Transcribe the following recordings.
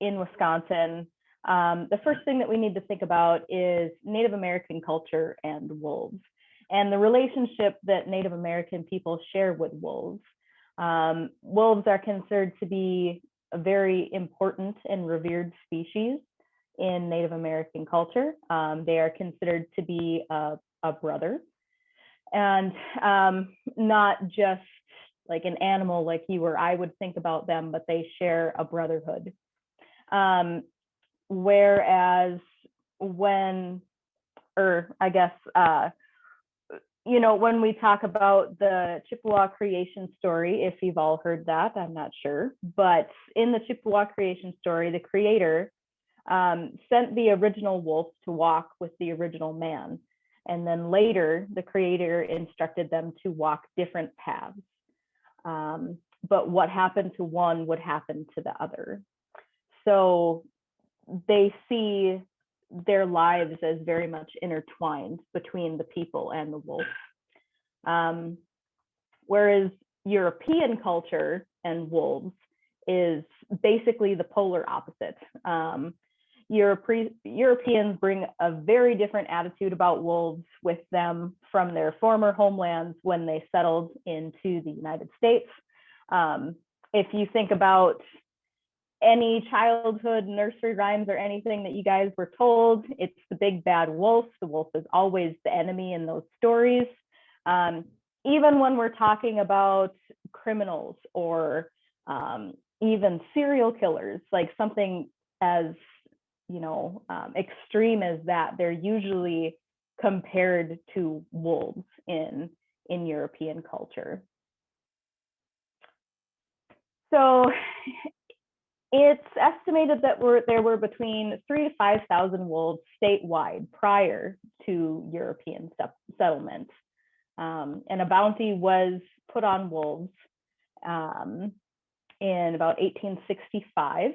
in Wisconsin, the first thing that we need to think about is Native American culture and wolves, and the relationship that Native American people share with wolves. Wolves are considered to be a very important and revered species in Native American culture. They are considered to be a brother, and not just like an animal like you or I would think about them, but they share a brotherhood. Whereas when, or I guess, when we talk about the Chippewa creation story, if you've all heard that, I'm not sure, but in the Chippewa creation story, the creator sent the original wolf to walk with the original man. And then later, the creator instructed them to walk different paths. But what happened to one would happen to the other. So they see their lives as very much intertwined between the people and the wolf. Whereas European culture and wolves is basically the polar opposite. Europeans bring a very different attitude about wolves with them from their former homelands when they settled into the United States. If you think about any childhood nursery rhymes or anything that you guys were told, it's the big bad wolf. The wolf is always the enemy in those stories. Even when we're talking about criminals or even serial killers, like something as extreme as that, they're usually compared to wolves in European culture. So it's estimated that there were between 3,000 to 5,000 wolves statewide prior to European settlement. And a bounty was put on wolves in about 1865.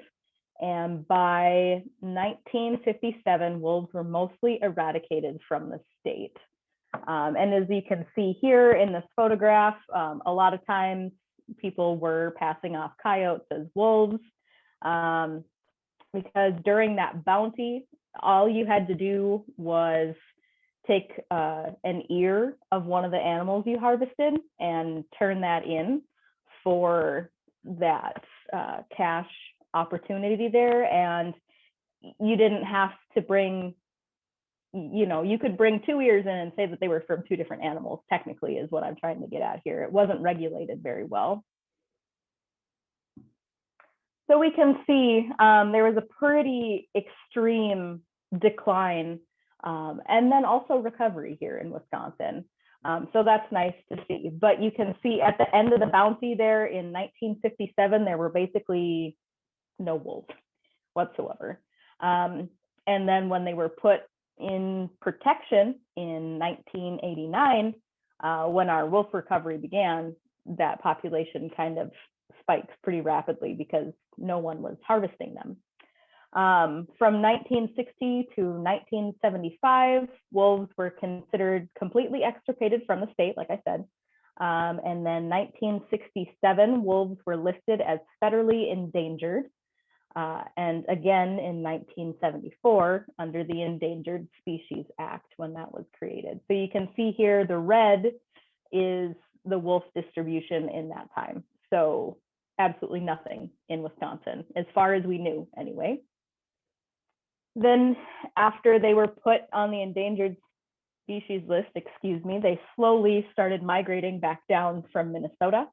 And by 1957, wolves were mostly eradicated from the state. And as you can see here in this photograph, a lot of times people were passing off coyotes as wolves, because during that bounty, all you had to do was take an ear of one of the animals you harvested and turn that in for that cash opportunity there. And you didn't have to bring, you could bring 2 ears in and say that they were from 2 different animals, technically, is what I'm trying to get at here. It wasn't regulated very well. So we can see there was a pretty extreme decline and then also recovery here in Wisconsin. So that's nice to see. But you can see at the end of the bounty there in 1957, there were basically no wolves whatsoever. And then when they were put in protection in 1989, when our wolf recovery began, that population kind of spiked pretty rapidly because no one was harvesting them. From 1960 to 1975, wolves were considered completely extirpated from the state, like I said. And then 1967, wolves were listed as federally endangered. And again in 1974 under the Endangered Species Act when that was created. So you can see here the red is the wolf distribution in that time. So absolutely nothing in Wisconsin, as far as we knew anyway. Then after they were put on the endangered species list, they slowly started migrating back down from Minnesota.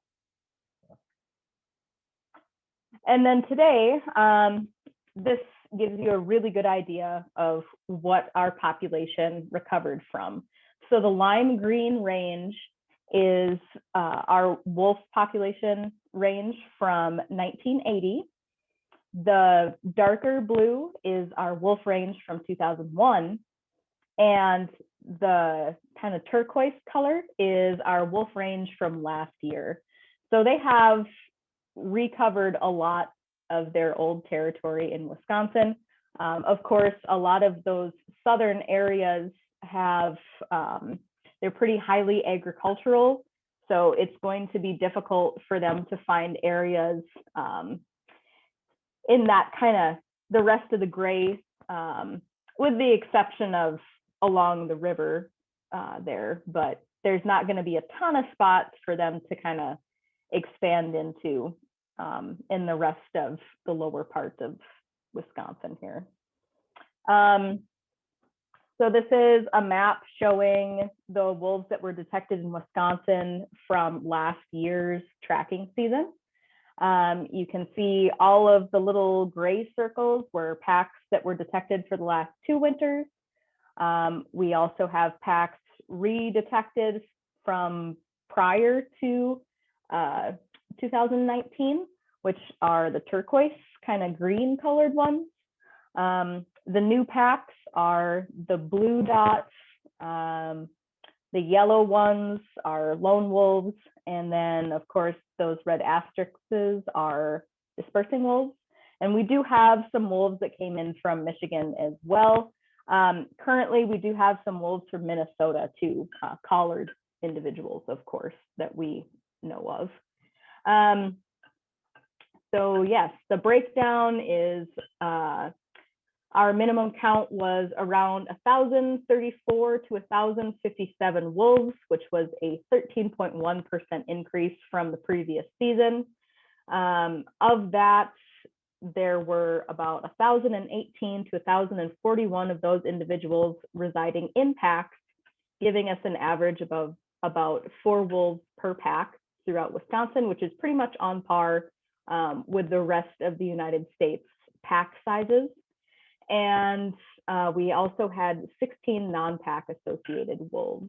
And then today, this gives you a really good idea of what our population recovered from. So the lime green range is our wolf population range from 1980. The darker blue is our wolf range from 2001. And the kind of turquoise color is our wolf range from last year. So they have recovered a lot of their old territory in Wisconsin. Of course, a lot of those southern areas have, they're pretty highly agricultural. So it's going to be difficult for them to find areas in that kind of the rest of the gray, with the exception of along the river there, but there's not going to be a ton of spots for them to kind of expand into in the rest of the lower parts of Wisconsin here. So this is a map showing the wolves that were detected in Wisconsin from last year's tracking season. You can see all of the little gray circles were packs that were detected for the last 2 winters. We also have packs redetected from prior to 2019, which are the turquoise kind of green colored ones. The new packs are the blue dots, the yellow ones are lone wolves, and then of course those red asterisks are dispersing wolves. And we do have some wolves that came in from Michigan as well. Currently, we do have some wolves from Minnesota too, collared individuals, of course, that we know of. So yes, the breakdown is our minimum count was around 1,034 to 1,057 wolves, which was a 13.1% increase from the previous season. Of that, there were about 1,018 to 1,041 of those individuals residing in packs, giving us an average of about 4 wolves per pack throughout Wisconsin, which is pretty much on par with the rest of the United States pack sizes. And we also had 16 non-pack associated wolves.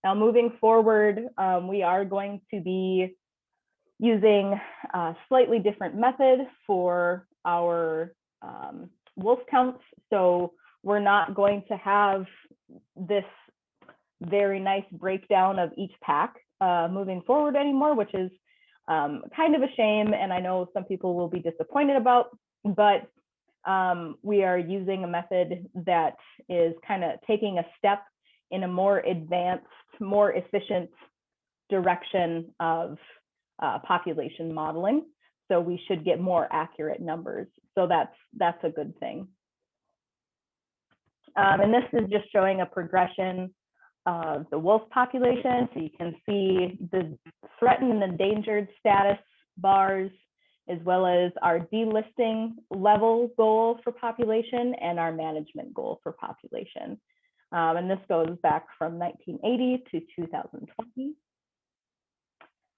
Now moving forward, we are going to be using a slightly different method for our wolf counts. So we're not going to have this very nice breakdown of each pack moving forward anymore, which is kind of a shame, and I know some people will be disappointed about, but we are using a method that is kind of taking a step in a more advanced, more efficient direction of population modeling. So we should get more accurate numbers. So that's a good thing. And this is just showing a progression of the wolf population. So you can see the threatened and endangered status bars, as well as our delisting level goal for population and our management goal for population. And this goes back from 1980 to 2020.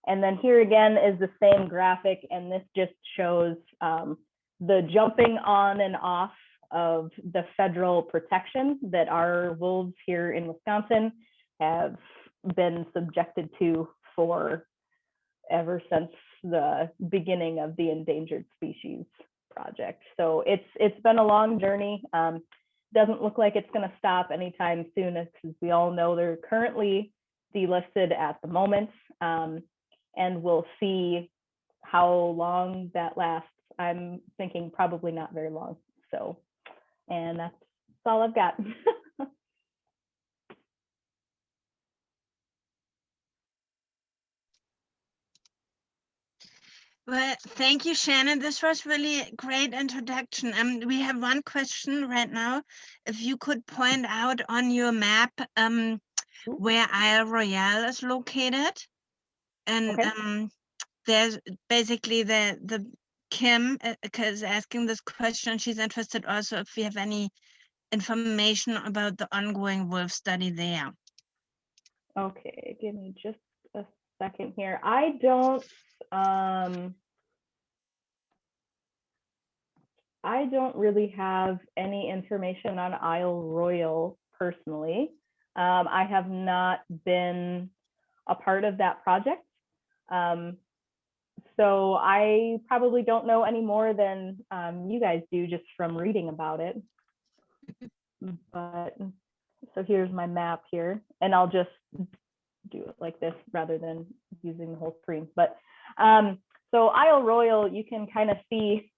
And then here again is the same graphic, and this just shows the jumping on and off of the federal protection that our wolves here in Wisconsin have been subjected to for ever since the beginning of the Endangered Species Project. So it's been a long journey. Doesn't look like it's going to stop anytime soon, because we all know they're currently delisted at the moment, and we'll see how long that lasts. I'm thinking probably not very long. So, and that's all I've got. Well, thank you, Shannon. This was really a great introduction. We have one question right now. If you could point out on your map where Isle Royale is located, and okay. There's basically the Kim is asking this question. She's interested also if we have any information about the ongoing wolf study there. Okay, give me just a second here. I don't really have any information on Isle Royale personally. I have not been a part of that project. So I probably don't know any more than you guys do just from reading about it. But so here's my map here, and I'll just do it like this rather than using the whole screen. But so Isle Royale, you can kind of see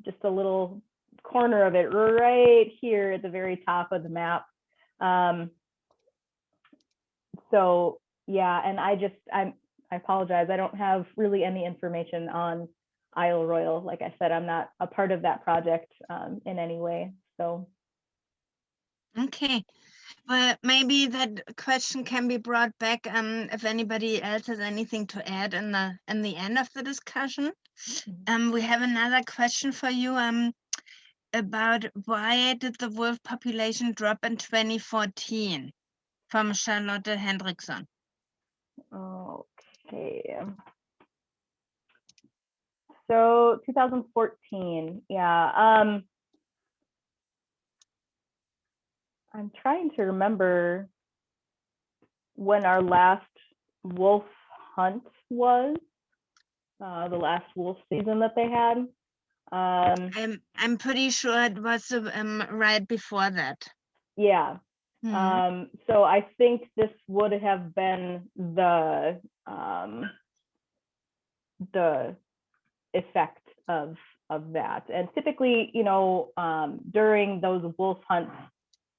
just a little corner of it right here at the very top of the map. So yeah, and I apologize, I don't have really any information on Isle Royale. Like I said, I'm not a part of that project in any way. So. Okay. Well, maybe that question can be brought back if anybody else has anything to add in the end of the discussion. We have another question for you about why did the wolf population drop in 2014 from Charlotte Hendrickson. Okay. So 2014, yeah. I'm trying to remember when our last wolf hunt was, the last wolf season that they had. I'm pretty sure it was right before that. Yeah. So I think this would have been the effect of that. And typically, you know, during those wolf hunts,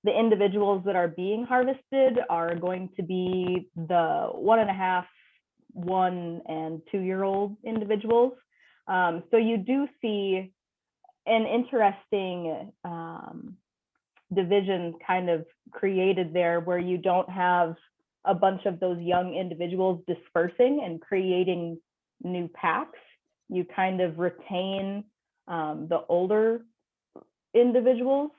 the individuals that are being harvested are going to be the 1.5, 1 and 2-year-old individuals. So you do see an interesting division kind of created there, where you don't have a bunch of those young individuals dispersing and creating new packs. You kind of retain the older individuals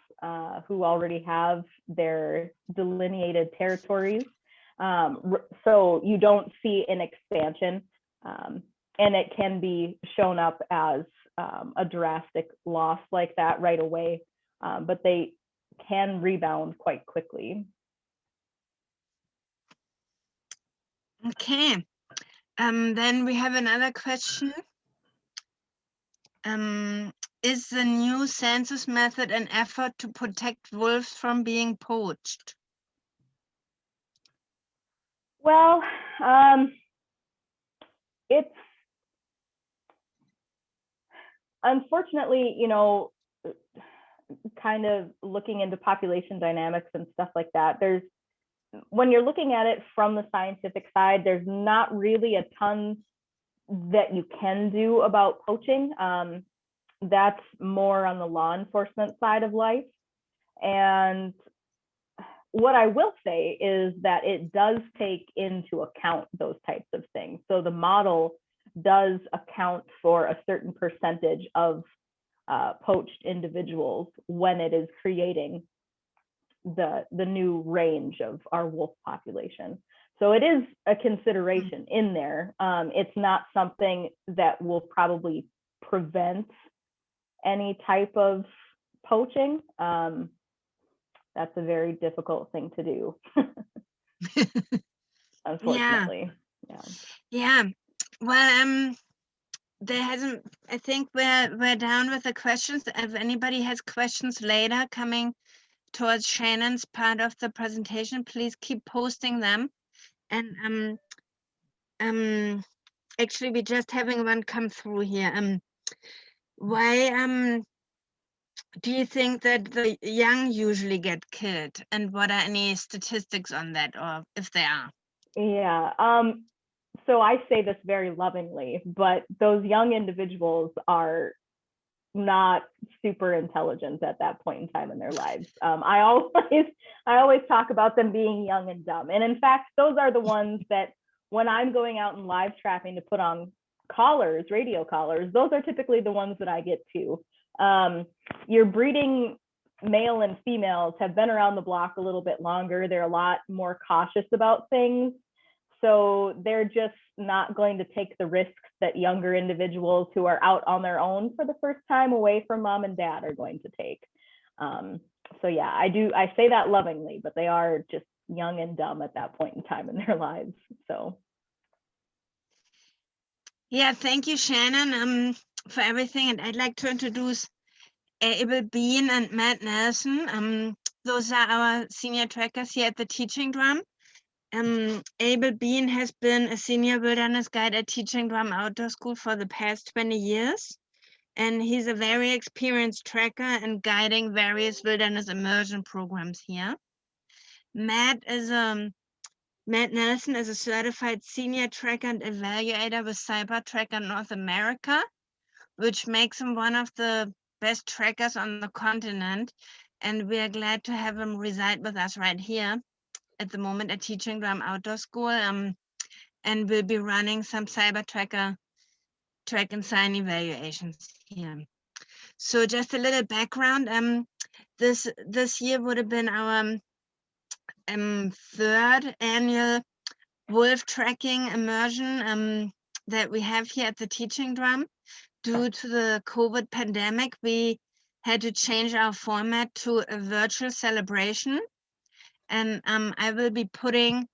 who already have their delineated territories. So you don't see an expansion, and it can be shown up as a drastic loss like that right away, but they can rebound quite quickly. Okay. Then we have another question. Is the new census method an effort to protect wolves from being poached? Well, it's unfortunately, you know, kind of looking into population dynamics and stuff like that, there's, when you're looking at it from the scientific side, there's not really a ton that you can do about poaching. That's more on the law enforcement side of life. And what I will say is that it does take into account those types of things. So the model does account for a certain percentage of poached individuals when it is creating the new range of our wolf population. So it is a consideration in there. It's not something that will probably prevent any type of poaching. That's a very difficult thing to do, unfortunately. Yeah. Well, there hasn't. I think we're down with the questions. If anybody has questions later coming towards Shannon's part of the presentation, please keep posting them. And actually, we're just having one come through here. Why do you think that the young usually get killed, and what are any statistics on that, or if there are? Yeah. So I say this very lovingly, but those young individuals are not super intelligent at that point in time in their lives. I always talk about them being young and dumb. And in fact, those are the ones that when I'm going out and live trapping to put on collars, radio collars, those are typically the ones that I get to. Your breeding male and females have been around the block a little bit longer. They're a lot more cautious about things. So they're just not going to take the risks that younger individuals who are out on their own for the first time away from mom and dad are going to take. So yeah, I say that lovingly, but they are just young and dumb at that point in time in their lives. So. Yeah, thank you, Shannon, for everything. And I'd like to introduce Abel Bean and Matt Nelson. Those are our senior trackers here at the Teaching Drum. Abel Bean has been a senior wilderness guide at Teaching Drum Outdoor School for the past 20 years. And he's a very experienced tracker and guiding various wilderness immersion programs here. Matt Nelson is a certified senior tracker and evaluator with Cyber Tracker North America, which makes him one of the best trackers on the continent. And we are glad to have him reside with us right here at the moment at Teaching Drum Outdoor School. And we'll be running some cyber tracker track and sign evaluations here. So just a little background. This year would have been our third annual wolf tracking immersion that we have here at the Teaching Drum. Due to the COVID pandemic, we had to change our format to a virtual celebration. And I will be putting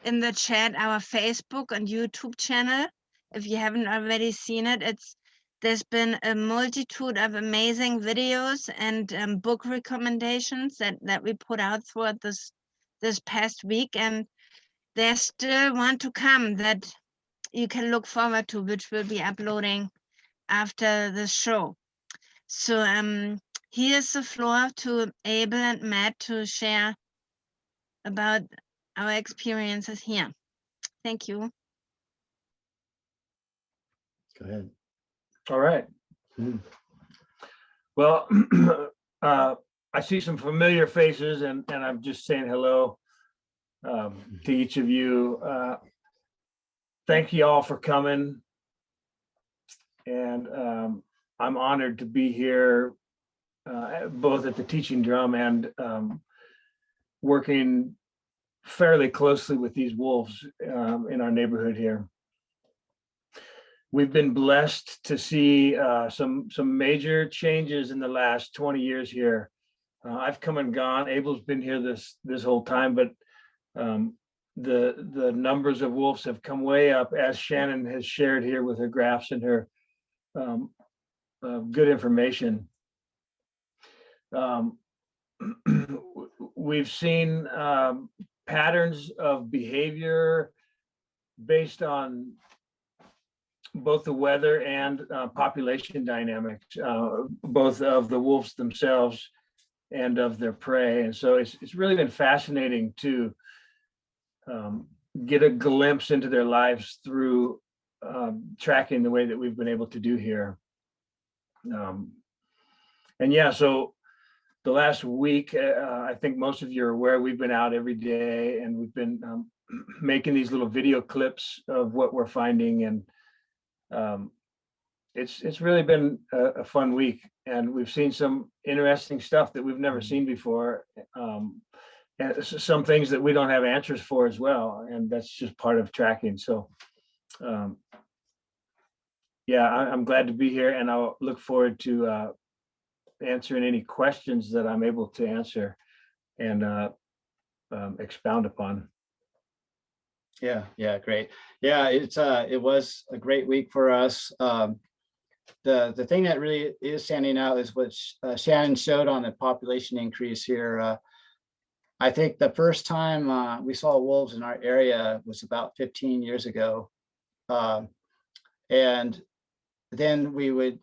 in the chat our Facebook and YouTube channel. If you haven't already seen it, there's been a multitude of amazing videos and book recommendations that we put out throughout this past week, and there's still one to come that you can look forward to, which we'll be uploading after the show. So here's the floor to Abel and Matt to share about our experiences here. Thank you. Go ahead. All right. Well, I see some familiar faces, and I'm just saying hello to each of you. Thank you all for coming. And I'm honored to be here, both at the Teaching Drum and working fairly closely with these wolves in our neighborhood here. We've been blessed to see some major changes in the last 20 years here. I've come and gone. Abel's been here this whole time, but the numbers of wolves have come way up, as Shannon has shared here with her graphs and her good information. We've seen patterns of behavior based on both the weather and population dynamics, both of the wolves themselves and of their prey. And so it's really been fascinating to get a glimpse into their lives through tracking the way that we've been able to do here. And yeah, so the last week, I think most of you are aware, we've been out every day, and we've been making these little video clips of what we're finding. And it's really been a fun week, and we've seen some interesting stuff that we've never seen before, and some things that we don't have answers for as well, and that's just part of tracking. So yeah, I'm glad to be here, and I'll look forward to answering any questions that I'm able to answer and expound upon. Yeah, great. Yeah, it was a great week for us. The thing that really is standing out is what Shannon showed on the population increase here. I think the first time we saw wolves in our area was about 15 years ago. And then we would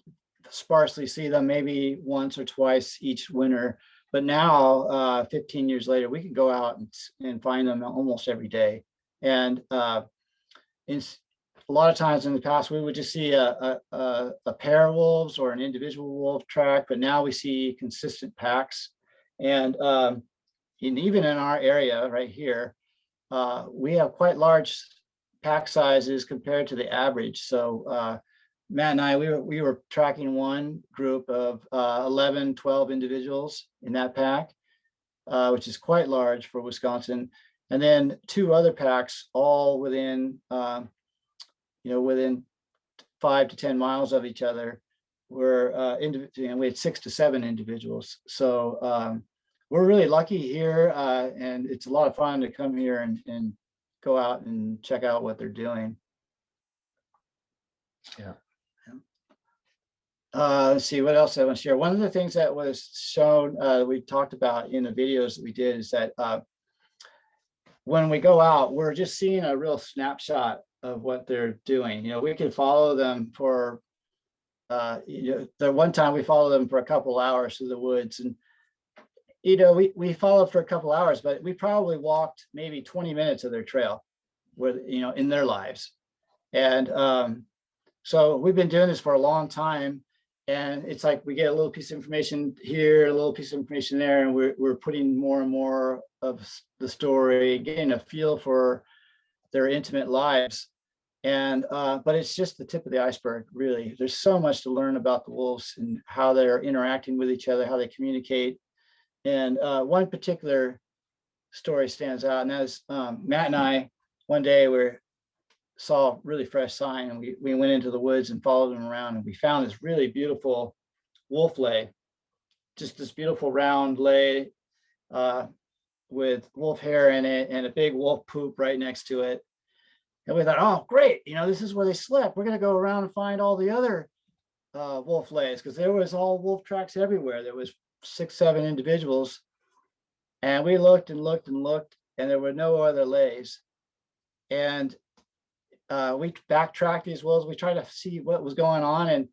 sparsely see them maybe once or twice each winter. But now, 15 years later, we can go out and find them almost every day. And in a lot of times in the past, we would just see a pair of wolves or an individual wolf track, but now we see consistent packs. And even in our area right here, we have quite large pack sizes compared to the average. So Matt and I, we were tracking one group of 11, 12 individuals in that pack, which is quite large for Wisconsin. And then two other packs, all within, within 5 to 10 miles of each other, were we had 6 to 7 individuals. So we're really lucky here, and it's a lot of fun to come here and go out and check out what they're doing. Yeah. Let's see what else I want to share. One of the things that was shown, we talked about in the videos that we did, is that when we go out, we're just seeing a real snapshot of what they're doing. We can follow them for, the one time we followed them for a couple hours through the woods, and we followed for a couple hours, but we probably walked maybe 20 minutes of their trail, in their lives. And So we've been doing this for a long time, and it's like we get a little piece of information here, a little piece of information there, and we're putting more and more of the story, getting a feel for their intimate lives. And but it's just the tip of the iceberg, really. There's so much to learn about the wolves and how they're interacting with each other, how they communicate. And one particular story stands out, and that is Matt and I one day saw a really fresh sign, and we went into the woods and followed them around, and we found this really beautiful wolf lay, just this beautiful round lay with wolf hair in it and a big wolf poop right next to it. And we thought, oh, great, this is where they slept. We're going to go around and find all the other wolf lays, because there was all wolf tracks everywhere. There was 6, 7 individuals. And we looked and looked and looked, and there were no other lays. And we backtracked these wolves. We tried to see what was going on. And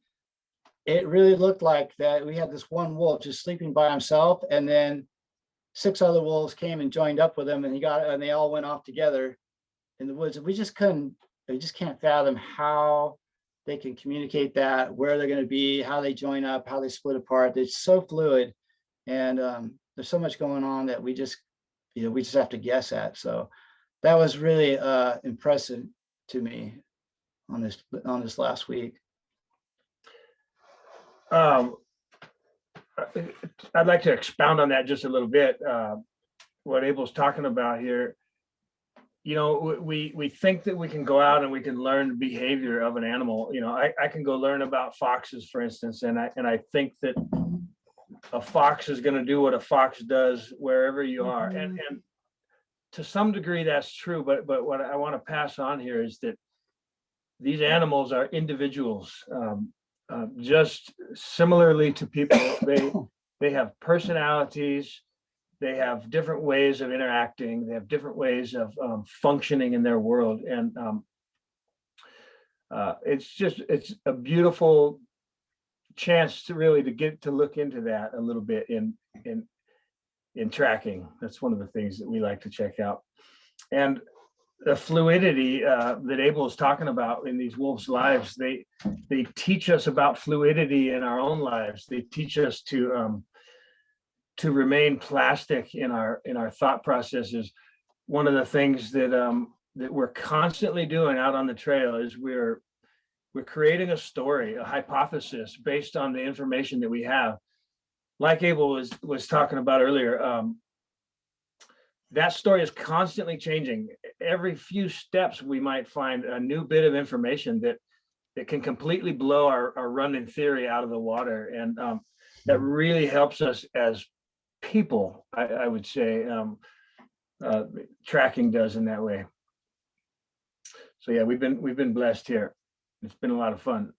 it really looked like that we had this one wolf just sleeping by himself. And then 6 other wolves came and joined up with him, and they all went off together in the woods. And we just can't fathom how they can communicate that, where they're going to be, how they join up, how they split apart. It's so fluid, and there's so much going on that we just have to guess at. So that was really impressive to me on this last week. I'd like to expound on that just a little bit. What Abel's talking about here, we think that we can go out and we can learn the behavior of an animal. I can go learn about foxes, for instance, and I think that a fox is going to do what a fox does wherever you are, and to some degree that's true. But what I want to pass on here is that these animals are individuals, just similarly to people. They have personalities. They have different ways of interacting. They have different ways of functioning in their world, and it's a beautiful chance to really get to look into that a little bit in tracking. That's one of the things that we like to check out. And the fluidity that Abel is talking about in these wolves' lives, they teach us about fluidity in our own lives. They teach us to remain plastic in our thought processes. One of the things that we're constantly doing out on the trail is we're creating a story, a hypothesis based on the information that we have. Like Abel was talking about earlier, that story is constantly changing. Every few steps, we might find a new bit of information that can completely blow our running theory out of the water. And that really helps us as people, I would say, tracking does in that way. So yeah, we've been blessed here. It's been a lot of fun.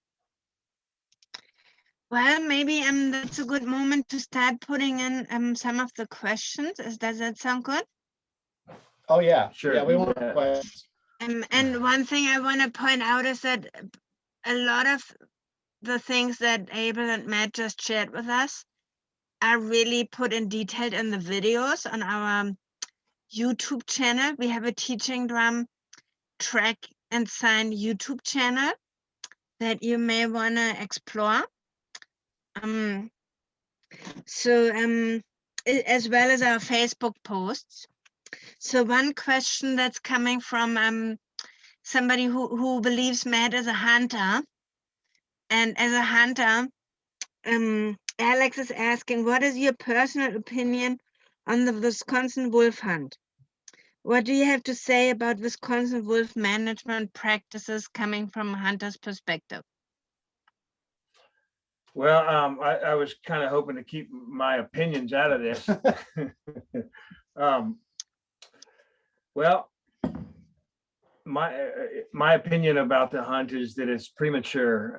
Well, maybe that's a good moment to start putting in some of the questions. Does that sound good? Oh yeah, sure. Yeah, we want questions. And one thing I want to point out is that a lot of the things that Abel and Matt just shared with us are really put in detail in the videos on our YouTube channel. We have a Teaching Drum Track and Sign YouTube channel that you may want to explore. As well as our Facebook posts. So one question that's coming from somebody who believes Matt is a hunter, and as a hunter, Alex is asking, what is your personal opinion on the Wisconsin wolf hunt? What do you have to say about Wisconsin wolf management practices coming from a hunter's perspective? Well, I was kind of hoping to keep my opinions out of this. Well, my opinion about the hunt is that it's premature,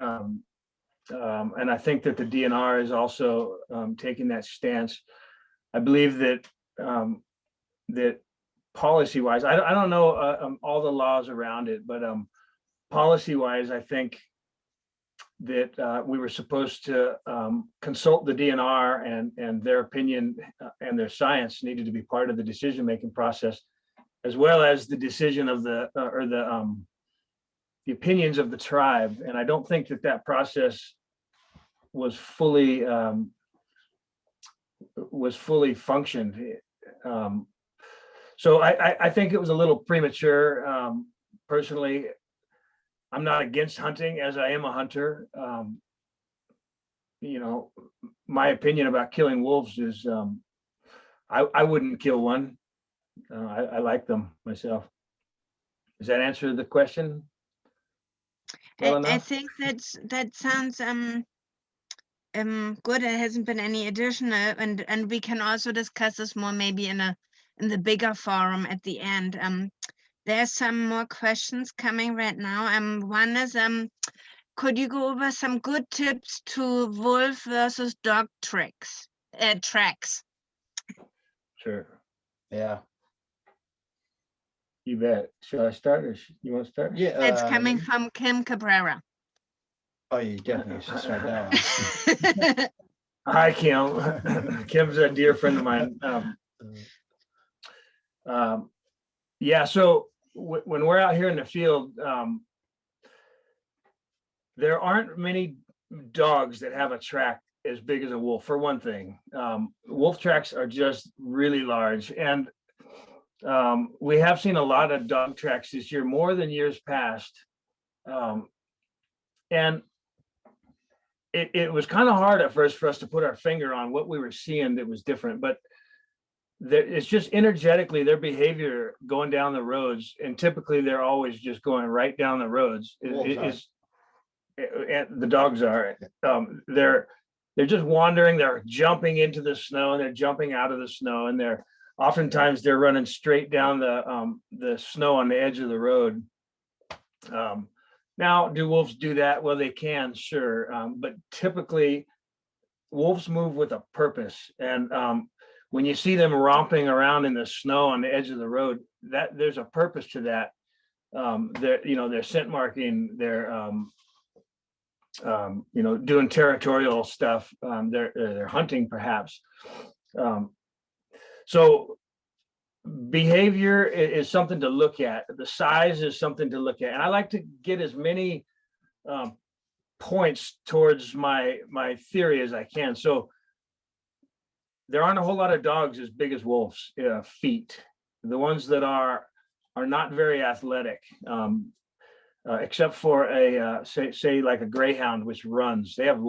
and I think that the DNR is also taking that stance. I believe that that policy-wise, I don't know all the laws around it, but policy-wise, I think that we were supposed to consult the DNR, and their opinion and their science needed to be part of the decision-making process, as well as the decision of the opinions of the tribe, and I don't think that process was fully functioned. So I think it was a little premature. Personally, I'm not against hunting, as I am a hunter. You know, my opinion about killing wolves is I wouldn't kill one. I like them myself. Does that answer the question? Well I enough? think that sounds good. There hasn't been any additional, and we can also discuss this more maybe in the bigger forum at the end. There's some more questions coming right now. One is could you go over some good tips to wolf versus dog tracks? Sure, Yeah. you bet. Should I start, or you want to start? Yeah. It's coming from Kim Cabrera. Oh, you definitely should start that one. Hi, Kim. Kim's a dear friend of mine. Yeah, so when we're out here in the field, there aren't many dogs that have a track as big as a wolf, for one thing. Wolf tracks are just really large, and we have seen a lot of dog tracks this year, more than years past. And it was kind of hard at first for us to put our finger on what we were seeing that was different, but it's just energetically their behavior going down the roads, and typically they're always just going right down the roads. And the dogs are, they're just wandering, they're jumping into the snow, and they're jumping out of the snow, and oftentimes they're running straight down the snow on the edge of the road. Now, do wolves do that? Well, they can, sure, but typically wolves move with a purpose, and when you see them romping around in the snow on the edge of the road, that there's a purpose to that. They're scent marking, they're doing territorial stuff. They're hunting, perhaps. So behavior is something to look at. The size is something to look at, and I like to get as many points towards my theory as I can. So there aren't a whole lot of dogs as big as wolves' feet. The ones that are not very athletic. Except for a say like a greyhound, which runs. They have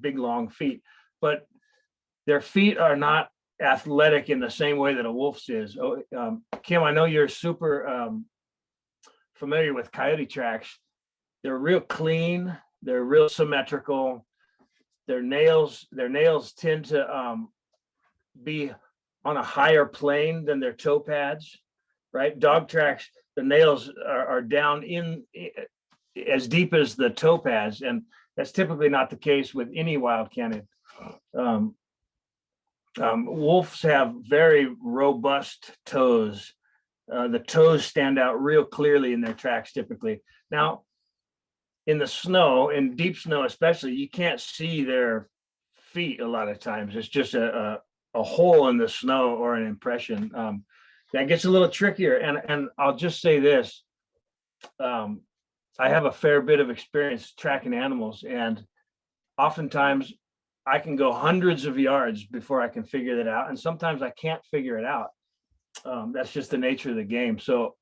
big long feet, but their feet are not athletic in the same way that a wolf's is. Kim, I know you're super familiar with coyote tracks. They're real clean. They're real symmetrical. Their nails tend to be on a higher plane than their toe pads, right? Dog tracks, the nails are down in as deep as the toe pads, and that's typically not the case with any wild canid. Wolves have very robust toes. The toes stand out real clearly in their tracks typically. Now, in the snow, in deep snow especially, you can't see their feet a lot of times. It's just a hole in the snow or an impression. That gets a little trickier, and I'll just say this. I have a fair bit of experience tracking animals, and oftentimes I can go hundreds of yards before I can figure that out, and sometimes I can't figure it out. That's just the nature of the game. So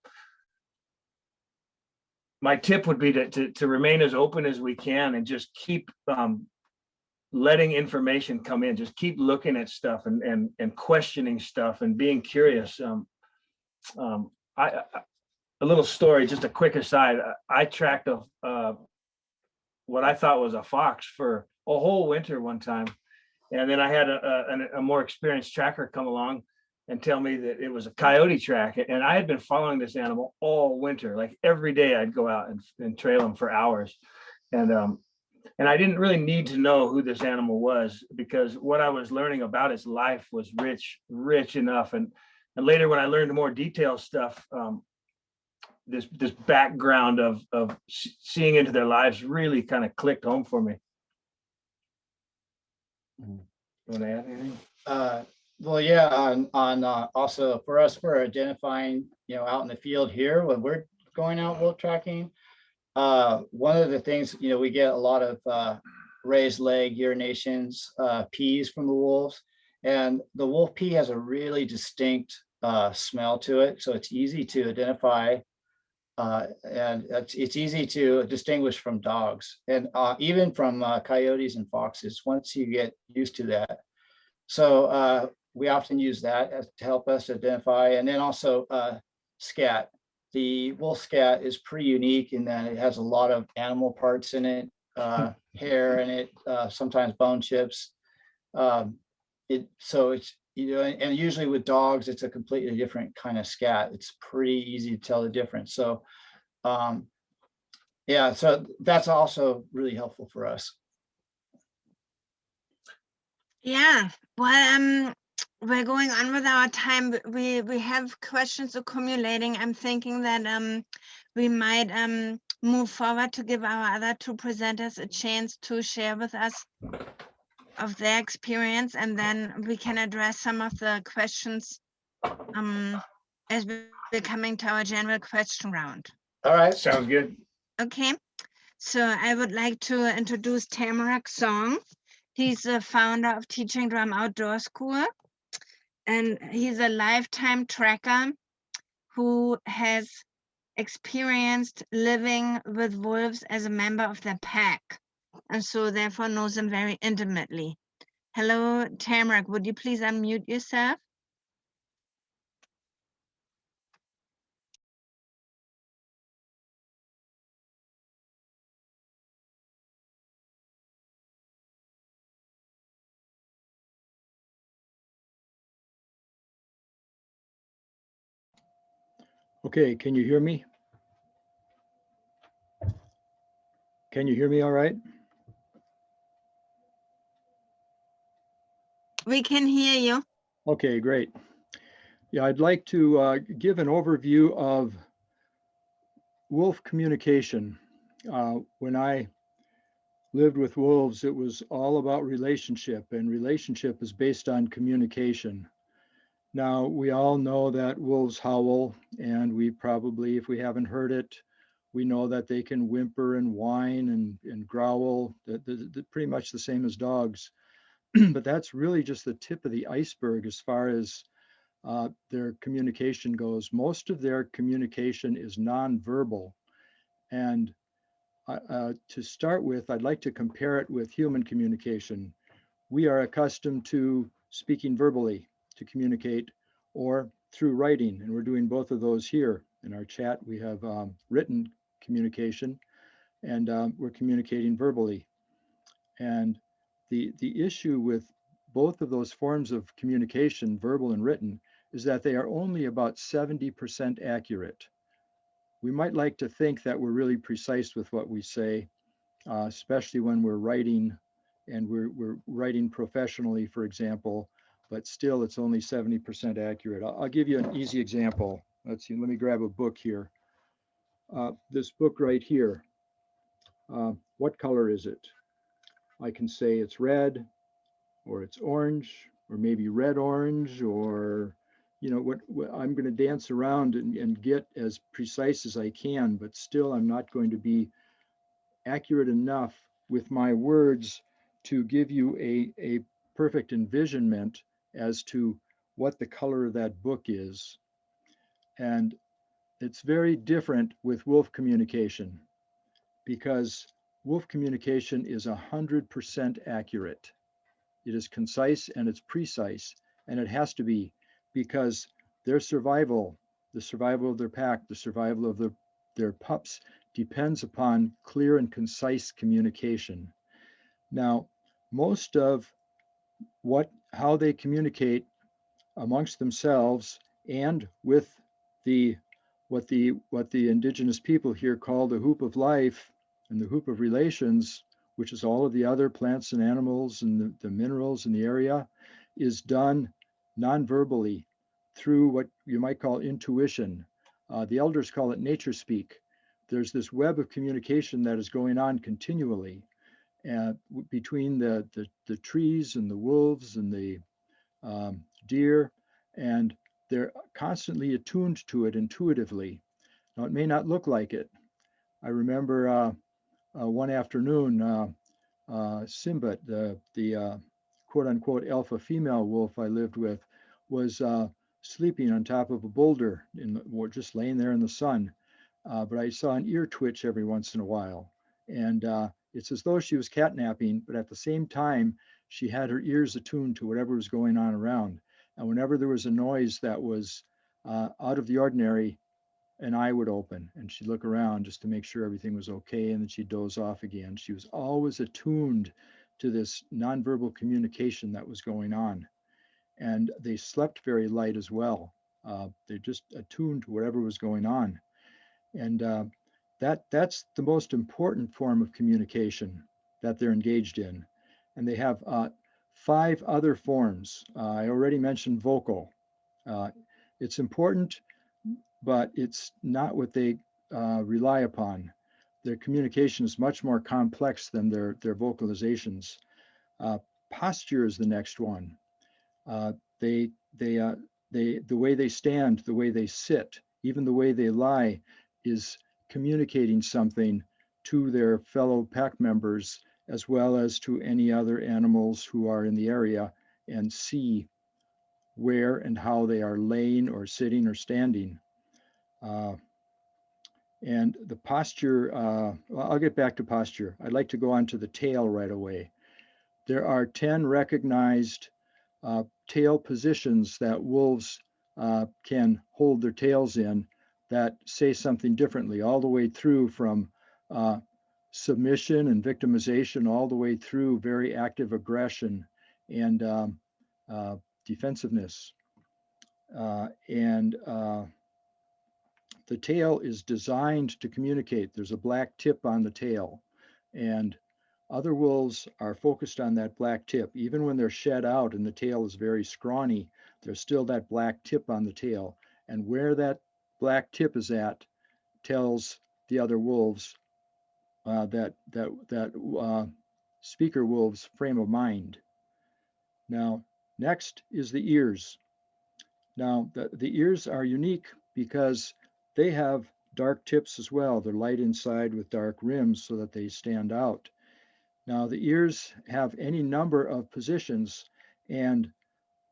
my tip would be to remain as open as we can and just keep letting information come in. Just keep looking at stuff and questioning stuff and being curious. A little story, just a quick aside. I tracked what I thought was a fox for a whole winter one time, and then I had a more experienced tracker come along and tell me that it was a coyote track, and I had been following this animal all winter. Like every day I'd go out and trail him for hours, and I didn't really need to know who this animal was, because what I was learning about its life was rich enough, and later when I learned more detailed stuff, this background of seeing into their lives really kind of clicked home for me. You want to add anything? Well, yeah, on also for identifying, out in the field here when we're going out wolf tracking, One of the things, we get a lot of raised leg urinations, pees from the wolves, and the wolf pee has a really distinct smell to it, so it's easy to identify, and it's easy to distinguish from dogs, and even from coyotes and foxes once you get used to that. So we often use that to help us identify, and then also scat. The wolf scat is pretty unique in that it has a lot of animal parts in it, hair in it, sometimes bone chips. So it's, and usually with dogs, it's a completely different kind of scat. It's pretty easy to tell the difference. So yeah, so that's also really helpful for us. Yeah, well, we're going on with our time. We have questions accumulating. I'm thinking that we might move forward to give our other two presenters a chance to share with us of their experience, and then we can address some of the questions as we're coming to our general question round. All right. Sounds good. Okay, so I would like to introduce Tamarack Song. He's the founder of Teaching Drum Outdoor School, and he's a lifetime tracker who has experienced living with wolves as a member of their pack, and so therefore knows them very intimately. Hello, Tamarack, would you please unmute yourself? Okay, can you hear me? Can you hear me all right? We can hear you. Okay, great. Yeah, I'd like to give an overview of wolf communication. When I lived with wolves, it was all about relationship, and relationship is based on communication. Now, we all know that wolves howl, and we probably, if we haven't heard it, we know that they can whimper and whine and growl, pretty much the same as dogs. But that's really just the tip of the iceberg as far as their communication goes. Most of their communication is nonverbal. And to start with, I'd like to compare it with human communication. We are accustomed to speaking verbally to communicate, or through writing, and we're doing both of those here. In our chat, we have written communication, and we're communicating verbally. And the issue with both of those forms of communication, verbal and written, is that they are only about 70% accurate. We might like to think that we're really precise with what we say, especially when we're writing, and we're writing professionally, for example, but still it's only 70% accurate. I'll give you an easy example. Let's see, let me grab a book here. This book right here, what color is it? I can say it's red, or it's orange, or maybe red orange, or what I'm going to dance around and get as precise as I can, but still I'm not going to be accurate enough with my words to give you a perfect envisionment as to what the color of that book is. And it's very different with wolf communication, because wolf communication is 100% accurate. It is concise and it's precise, and it has to be, because their survival, the survival of their pack, the survival of their pups depends upon clear and concise communication. Now, most of how they communicate amongst themselves and with what the indigenous people here call the hoop of life and the hoop of relations, which is all of the other plants and animals and the minerals in the area, is done non-verbally through what you might call intuition. The elders call it nature speak. There's this web of communication that is going on continually between the trees and the wolves and the deer, and they're constantly attuned to it intuitively. Now, it may not look like it. I remember one afternoon, Simba, the quote unquote alpha female wolf I lived with, was sleeping on top of a boulder, just laying there in the sun. But I saw an ear twitch every once in a while. And it's as though she was catnapping, but at the same time, she had her ears attuned to whatever was going on around. And whenever there was a noise that was out of the ordinary, an eye would open and she'd look around just to make sure everything was okay. And then she'd doze off again. She was always attuned to this nonverbal communication that was going on. And they slept very light as well. They just attuned to whatever was going on. And that's the most important form of communication that they're engaged in. And they have 5 other forms. I already mentioned vocal. It's important, but it's not what they rely upon. Their communication is much more complex than their vocalizations. Posture is the next one. The way they stand, the way they sit, even the way they lie is communicating something to their fellow pack members, as well as to any other animals who are in the area and see where and how they are laying or sitting or standing. And the posture, well, I'll get back to posture. I'd like to go on to the tail right away. There are 10 recognized tail positions that wolves can hold their tails in that say something differently, all the way through from submission and victimization, all the way through very active aggression and defensiveness. The tail is designed to communicate. There's a black tip on the tail, and other wolves are focused on that black tip. Even when they're shed out and the tail is very scrawny, there's still that black tip on the tail. And where that black tip is at tells the other wolves that speaker wolves' frame of mind. Now, next is the ears. Now, the ears are unique because they have dark tips as well. They're light inside with dark rims so that they stand out. Now, the ears have any number of positions and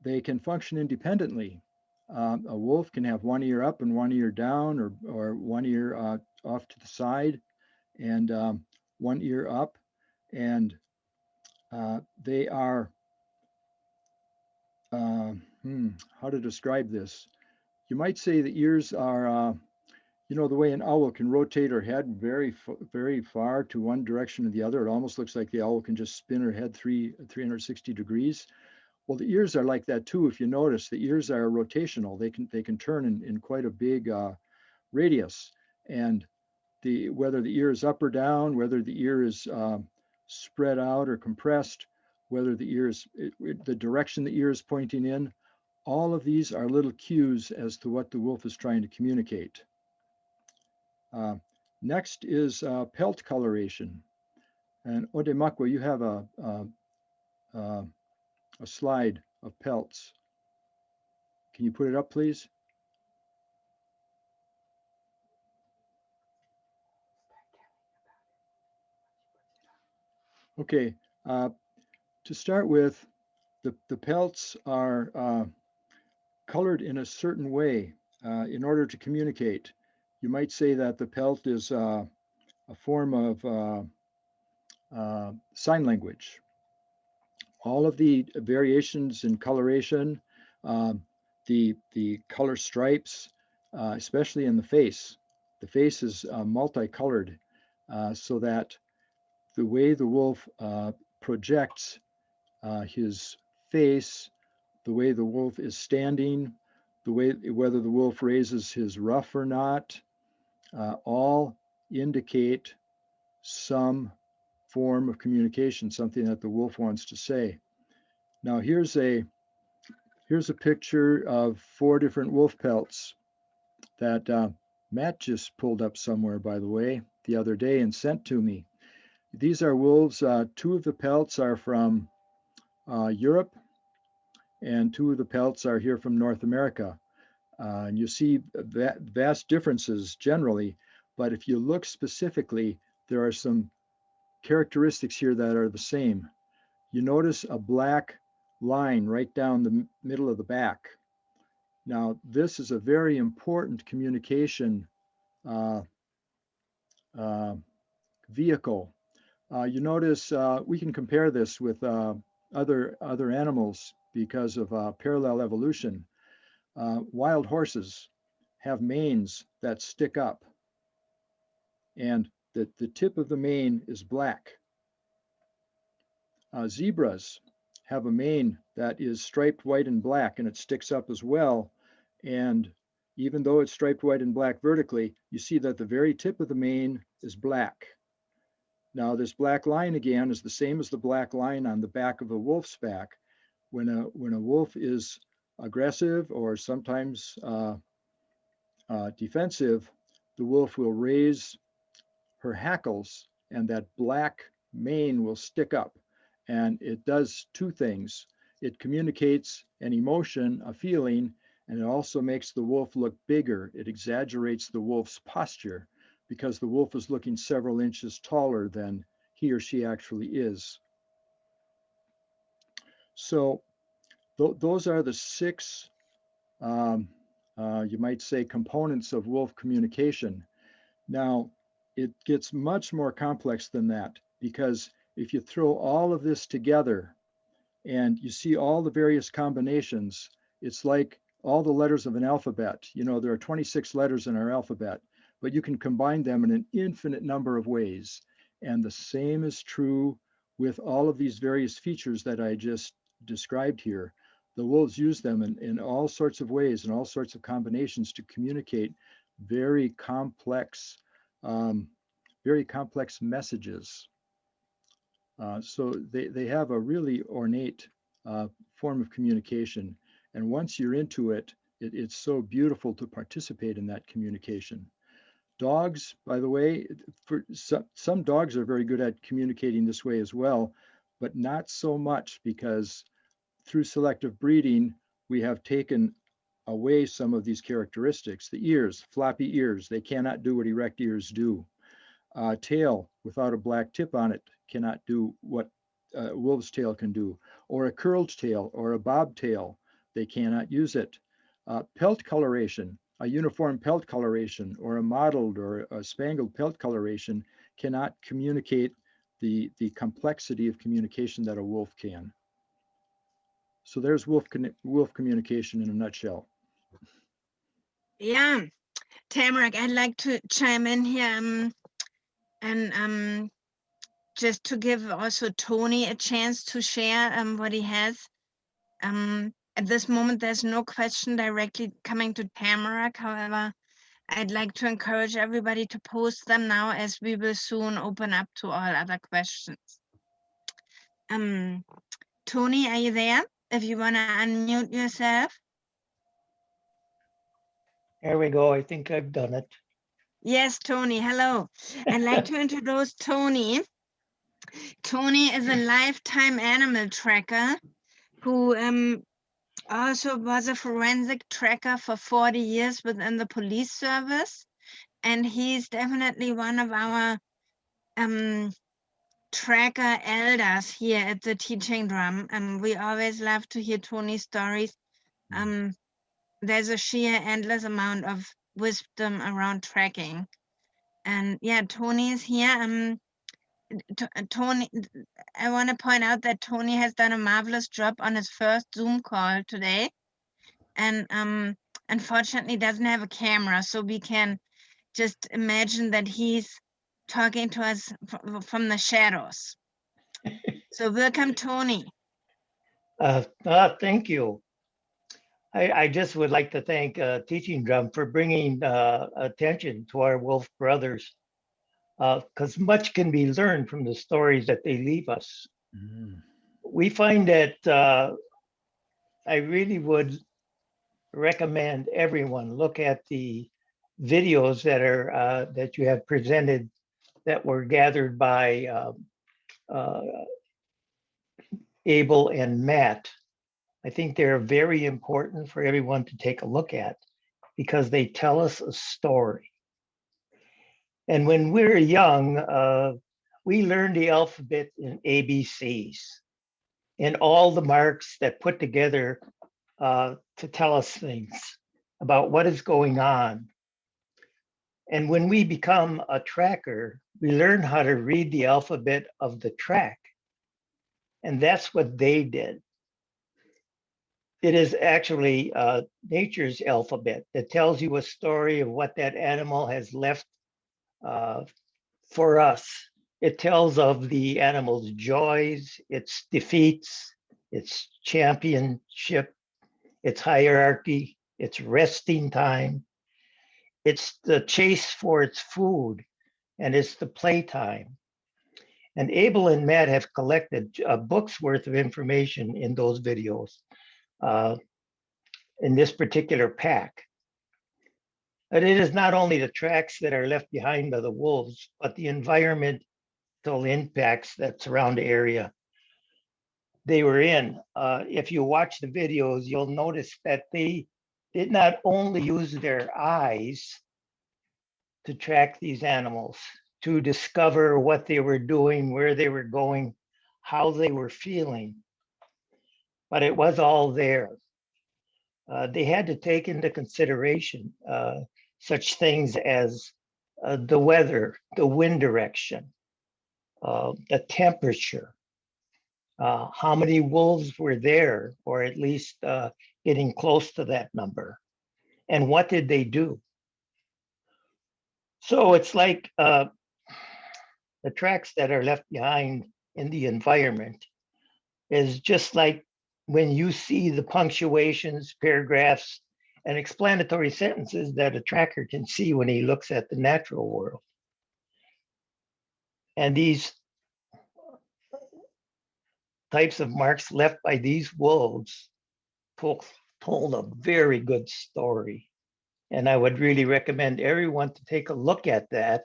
they can function independently. A wolf can have one ear up and one ear down, or one ear off to the side and one ear up. And they are, how to describe this? You might say the ears are, you know, the way an owl can rotate her head very far to one direction or the other. It almost looks like the owl can just spin her head 360 degrees. Well, the ears are like that too. If you notice, the ears are rotational. They can turn in quite a big radius. And whether the ear is up or down, whether the ear is spread out or compressed, whether the ear is the direction the ear is pointing in, all of these are little cues as to what the wolf is trying to communicate. Next is pelt coloration. And Odemakwa, you have a slide of pelts. Can you put it up, please? Okay, to start with, the pelts are colored in a certain way in order to communicate. You might say that the pelt is a form of sign language. All of the variations in coloration, the color stripes, especially in the face. The face is multicolored so that the way the wolf projects his face, the way the wolf is standing, whether the wolf raises his ruff or not, all indicate some form of communication, something that the wolf wants to say. Now here's a picture of 4 different wolf pelts that Matt just pulled up somewhere, by the way, the other day and sent to me. These are wolves. 2 of the pelts are from Europe, and 2 of the pelts are here from North America. And you see vast differences generally, but if you look specifically, there are some characteristics here that are the same. You notice a black line right down the middle of the back. Now, this is a very important communication vehicle. You notice we can compare this with other animals because of parallel evolution. Wild horses have manes that stick up, and the tip of the mane is black. Zebras have a mane that is striped white and black, and it sticks up as well. And even though it's striped white and black vertically, you see that the very tip of the mane is black. Now, this black line again is the same as the black line on the back of a wolf's back. When a wolf is aggressive or sometimes defensive, the wolf will raise her hackles, and that black mane will stick up. And it does two things. It communicates an emotion, a feeling, and it also makes the wolf look bigger. It exaggerates the wolf's posture because the wolf is looking several inches taller than he or she actually is. So those are the six, you might say, components of wolf communication. Now, it gets much more complex than that, because if you throw all of this together and you see all the various combinations, it's like all the letters of an alphabet. You know, there are 26 letters in our alphabet, but you can combine them in an infinite number of ways. And the same is true with all of these various features that I just described here. The wolves use them in all sorts of ways and all sorts of combinations to communicate very complex messages. So they have a really ornate form of communication. And once you're into it, it's so beautiful to participate in that communication. Dogs, by the way, for some dogs are very good at communicating this way as well, but not so much, because through selective breeding, we have taken away some of these characteristics. The ears, floppy ears, they cannot do what erect ears do. Tail without a black tip on it cannot do what a wolf's tail can do, or a curled tail or a bobtail, they cannot use it. Pelt coloration, a uniform pelt coloration or a mottled or a spangled pelt coloration cannot communicate the complexity of communication that a wolf can. So there's wolf communication in a nutshell. Yeah, Tamarack, I'd like to chime in here and just to give also Tony a chance to share what he has. At this moment, there's no question directly coming to Tamarack. However, I'd like to encourage everybody to post them now, as we will soon open up to all other questions. Tony, are you there? If you want to unmute yourself. There we go. I think I've done it. Yes, Tony, hello. I'd like to introduce Tony. Tony is a lifetime animal tracker who also was a forensic tracker for 40 years within the police service. And he's definitely one of our tracker elders here at the Teaching Drum. We always love to hear Tony's stories. There's a sheer endless amount of wisdom around tracking. And yeah, Tony is here. Tony, I want to point out that Tony has done a marvelous job on his first Zoom call today, and unfortunately doesn't have a camera, so we can just imagine that he's talking to us from the shadows. So welcome, Tony. Thank you. I just would like to thank Teaching Drum for bringing attention to our wolf brothers, because much can be learned from the stories that they leave us. We find that I really would recommend everyone look at the videos that are that you have presented that were gathered by Abel and Matt. I think they're very important for everyone to take a look at, because they tell us a story. And when we were young, we learned the alphabet in ABCs and all the marks that put together to tell us things about what is going on. And when we become a tracker, we learn how to read the alphabet of the track. And that's what they did. It is actually nature's alphabet that tells you a story of what that animal has left for us. It tells of the animal's joys, its defeats, its championship, its hierarchy, its resting time. It's the chase for its food, and it's the playtime. And Abel and Matt have collected a book's worth of information in those videos in this particular pack. But it is not only the tracks that are left behind by the wolves, but the environmental impacts that surround the area they were in. If you watch the videos, you'll notice that they did not only use their eyes to track these animals, to discover what they were doing, where they were going, how they were feeling, but it was all there. They had to take into consideration such things as the weather, the wind direction, the temperature, how many wolves were there, or at least getting close to that number, and what did they do? So it's like the tracks that are left behind in the environment is just like when you see the punctuations, paragraphs, and explanatory sentences that a tracker can see when he looks at the natural world. And these types of marks left by these wolves told a very good story. And I would really recommend everyone to take a look at that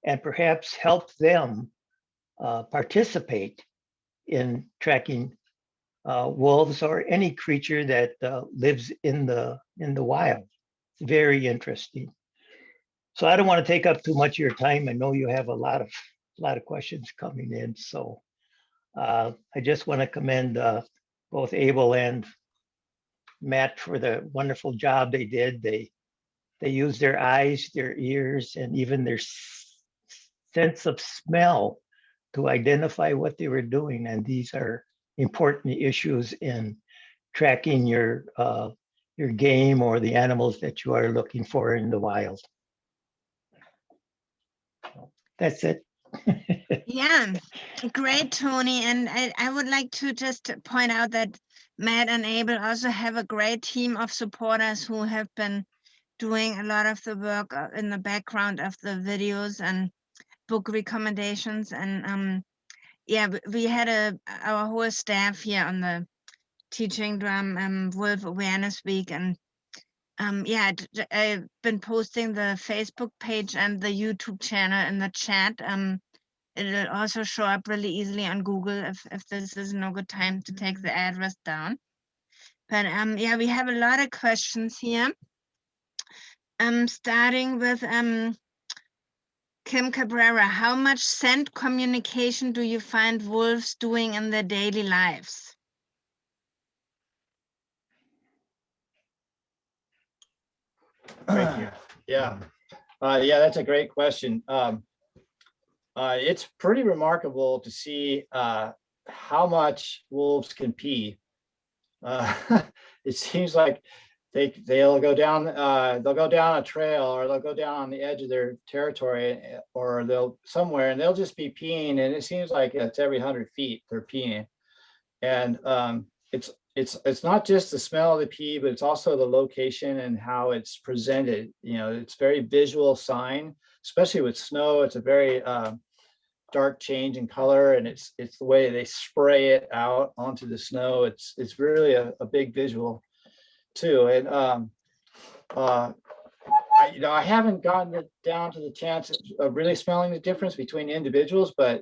and perhaps help them participate in tracking wolves or any creature that lives in the wild. It's very interesting. So I don't want to take up too much of your time. I know you have a lot of questions coming in. So I just want to commend both Abel and Matt for the wonderful job they did. They used their eyes, their ears, and even their sense of smell to identify what they were doing. And these are important issues in tracking your game or the animals that you are looking for in the wild. That's it. Yeah, great, Tony. And I would like to just point out that Matt and Abel also have a great team of supporters who have been doing a lot of the work in the background of the videos and book recommendations. And yeah, we had our whole staff here on the Teaching Drum Wolf Awareness Week. And yeah, I've been posting the Facebook page and the YouTube channel in the chat. It'll also show up really easily on Google if this is no good time to take the address down. But yeah, we have a lot of questions here. Starting with Kim Cabrera. How much scent communication do you find wolves doing in their daily lives? Thank you. Yeah, that's a great question. It's pretty remarkable to see how much wolves can pee. It seems like they'll go down a trail, or they'll go down on the edge of their territory, or they'll somewhere, and they'll just be peeing, and it seems like it's every 100 feet they're peeing. And it's not just the smell of the pee, but it's also the location and how it's presented. You know, it's very visual sign, especially with snow. It's a very dark change in color, and it's the way they spray it out onto the snow. It's really a big visual too. And I haven't gotten it down to the chance of really smelling the difference between individuals, but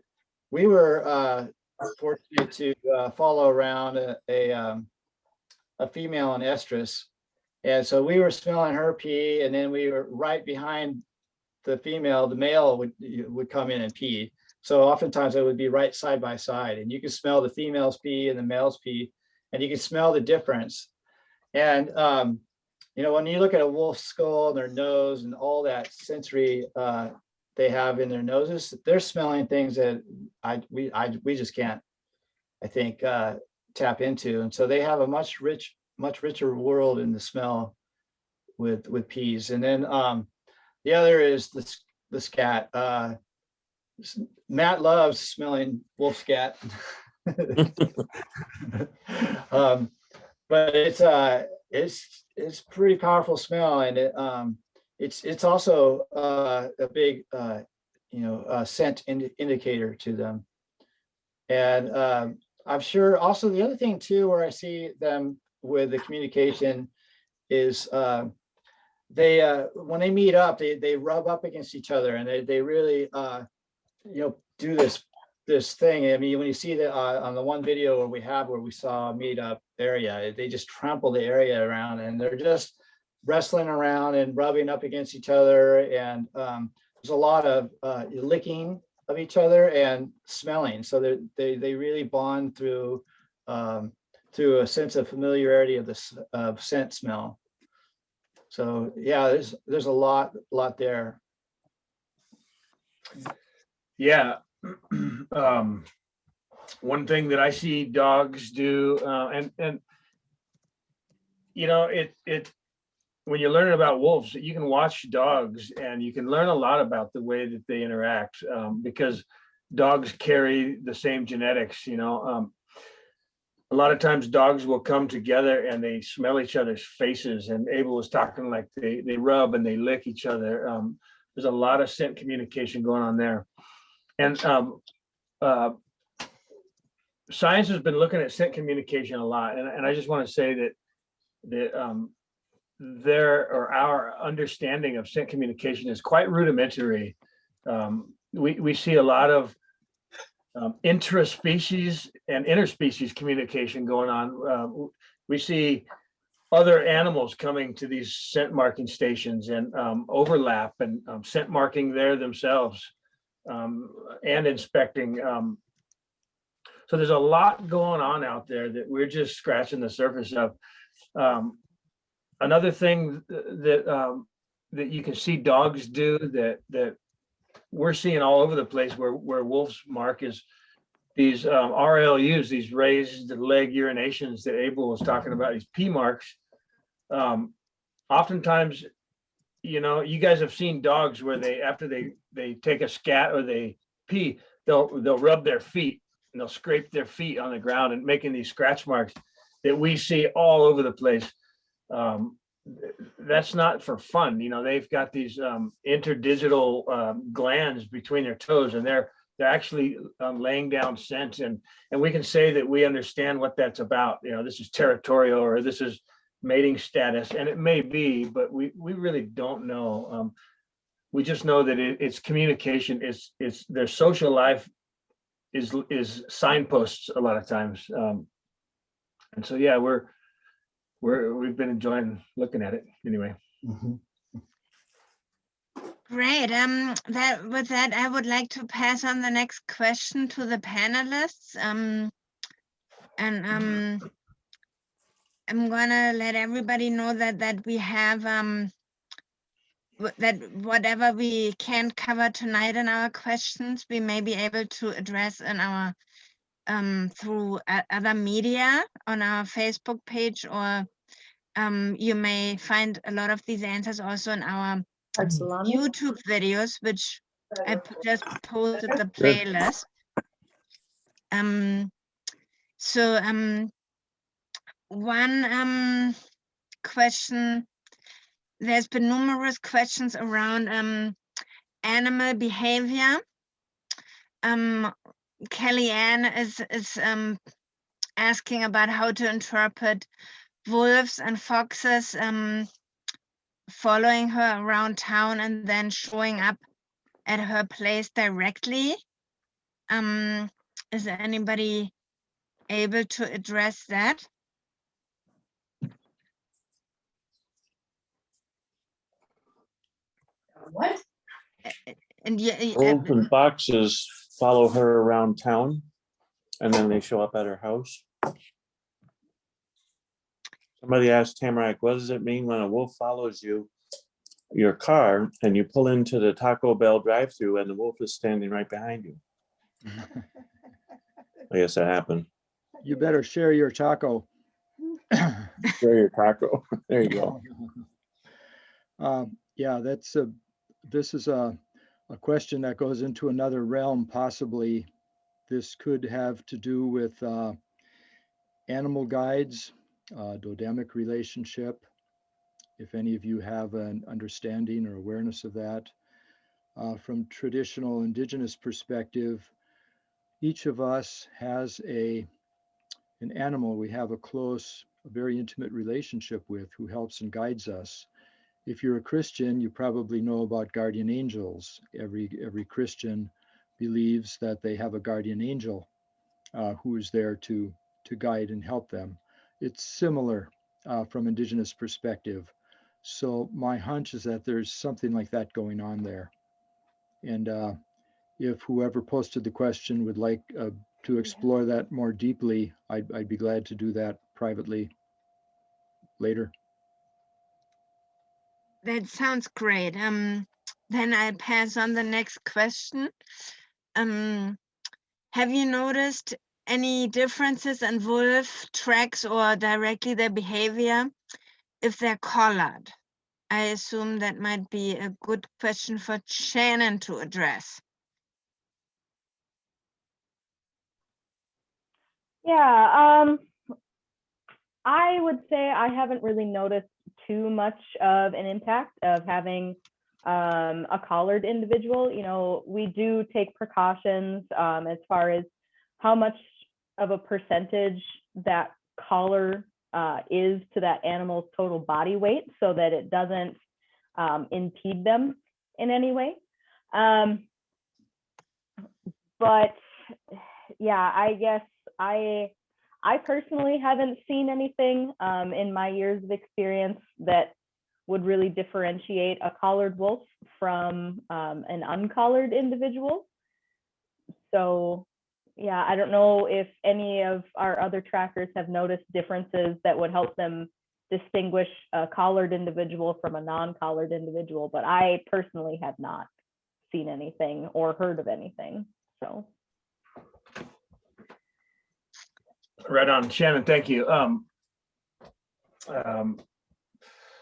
we were fortunate to follow around a female in estrus, and so we were smelling her pee, and then we were right behind the male would come in and pee. So oftentimes it would be right side by side, and you can smell the female's pee and the male's pee, and you can smell the difference. And you know, when you look at a wolf's skull and their nose and all that sensory they have in their noses, they're smelling things that we just can't, I think, tap into. And so they have a much richer world in the smell with peas. And then the other is the scat. Matt loves smelling wolf scat. But it's pretty powerful smell, and it's also a big scent indicator to them. And I'm sure also the other thing too, where I see them with the communication is they when they meet up, they rub up against each other, and they really do this thing. I mean, when you see that on the one video where we saw a meetup area, they just trample the area around, and they're just wrestling around and rubbing up against each other. And there's a lot of licking of each other and smelling. So they really bond through a sense of familiarity of scent smell. So yeah, there's a lot there. Yeah. One thing that I see dogs do, and you know, it when you're learning about wolves, you can watch dogs and you can learn a lot about the way that they interact, because dogs carry the same genetics. You know, a lot of times dogs will come together and they smell each other's faces. And Abel was talking like they rub and they lick each other. There's a lot of scent communication going on there. And science has been looking at scent communication a lot. And I just want to say that our understanding of scent communication is quite rudimentary. We see a lot of intraspecies and interspecies communication going on. We see other animals coming to these scent marking stations and overlap and scent marking there themselves. And inspecting. So there's a lot going on out there that we're just scratching the surface of. Another thing that you can see dogs do that we're seeing all over the place where wolves mark is these RLUs, these raised leg urinations that Abel was talking about, these pee marks. Oftentimes, you know, you guys have seen dogs where after they take a scat or they pee, they'll rub their feet and they'll scrape their feet on the ground and making these scratch marks that we see all over the place. That's not for fun. You know, they've got these interdigital glands between their toes, and they're actually laying down scent, and we can say that we understand what that's about. You know, this is territorial or this is mating status, and it may be, but we really don't know. We just know that it's communication. It's their social life is signposts a lot of times, and so yeah, we've been enjoying looking at it anyway. Mm-hmm. Great. With that, I would like to pass on the next question to the panelists. I'm gonna let everybody know that we have that whatever we can't cover tonight in our questions, we may be able to address in our through other media on our Facebook page, or you may find a lot of these answers also in our YouTube videos, which I just posted the playlist. One question, there's been numerous questions around animal behavior. Kellyanne is asking about how to interpret wolves and foxes following her around town and then showing up at her place directly. Is there anybody able to address that? What? And yeah, Wolves and foxes follow her around town, and then they show up at her house. Somebody asked Tamarack, what does it mean when a wolf follows your car, and you pull into the Taco Bell drive-thru and the wolf is standing right behind you? I guess that happened. You better share your taco. Share your taco. There you go. Yeah, this is a question that goes into another realm, possibly. This could have to do with animal guides, dodemic relationship, if any of you have an understanding or awareness of that. From traditional indigenous perspective, each of us has an animal we have a close, a very intimate relationship with, who helps and guides us. If you're a Christian, you probably know about guardian angels. Every Christian believes that they have a guardian angel who is there to guide and help them. It's similar from indigenous perspective. So my hunch is that there's something like that going on there. And if whoever posted the question would like to explore that more deeply, I'd be glad to do that privately later. that sounds great. Then I pass on the next question. Have you noticed any differences in wolf tracks or directly their behavior if they're collared? I assume that might be a good question for Shannon to address. Yeah, I would say I haven't really noticed too much of an impact of having a collared individual. You know, we do take precautions as far as how much of a percentage that collar is to that animal's total body weight, so that it doesn't impede them in any way. But yeah, I guess I personally haven't seen anything in my years of experience that would really differentiate a collared wolf from an uncollared individual. So yeah, I don't know if any of our other trackers have noticed differences that would help them distinguish a collared individual from a non-collared individual, but I personally have not seen anything or heard of anything. So. Right on, Shannon, thank you.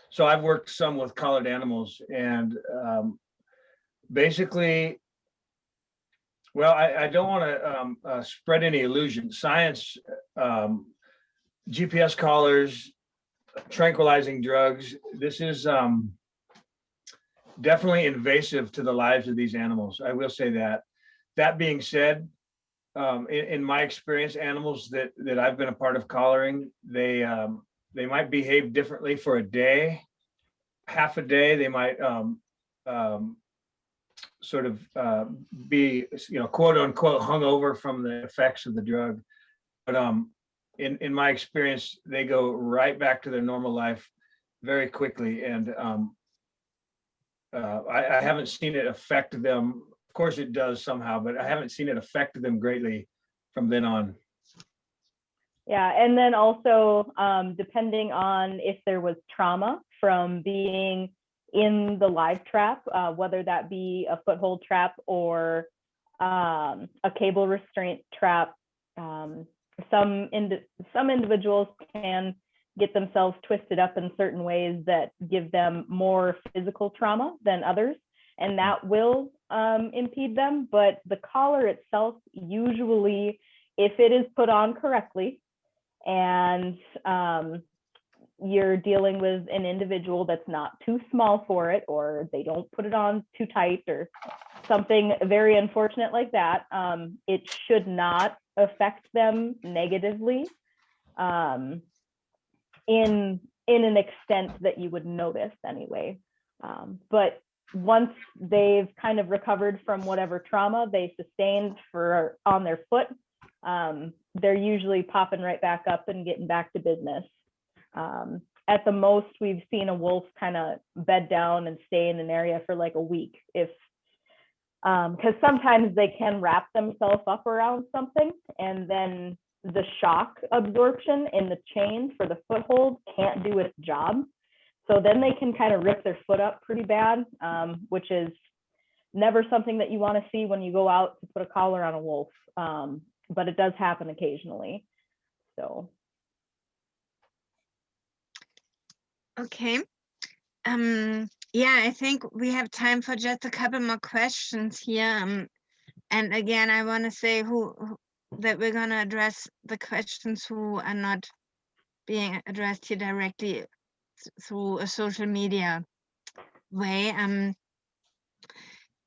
So I've worked some with collared animals, and basically, well, I don't want to spread any illusion. Science, GPS collars, tranquilizing drugs, this is definitely invasive to the lives of these animals. I will say that. That being said, in my experience, animals that I've been a part of collaring, they might behave differently for a day, half a day. They might sort of be, quote unquote, hungover from the effects of the drug. But in my experience, they go right back to their normal life very quickly, and I haven't seen it affect them. Of course it does somehow, but I haven't seen it affect them greatly from then on. Yeah, and then also depending on if there was trauma from being in the live trap, whether that be a foothold trap or a cable restraint trap, some individuals can get themselves twisted up in certain ways that give them more physical trauma than others, and that will impede them. But the collar itself, usually, if it is put on correctly, and you're dealing with an individual that's not too small for it, or they don't put it on too tight, or something very unfortunate like that, it should not affect them negatively in an extent that you would notice anyway. But once they've kind of recovered from whatever trauma they sustained on their foot, they're usually popping right back up and getting back to business. At the most, we've seen a wolf kind of bed down and stay in an area for like a week, if because sometimes they can wrap themselves up around something, and then the shock absorption in the chain for the foothold can't do its job. So then they can kind of rip their foot up pretty bad, which is never something that you want to see when you go out to put a collar on a wolf. But it does happen occasionally. So. Okay. Yeah, I think we have time for just a couple more questions here. And again, I want to say that we're going to address the questions who are not being addressed here directly through a social media way.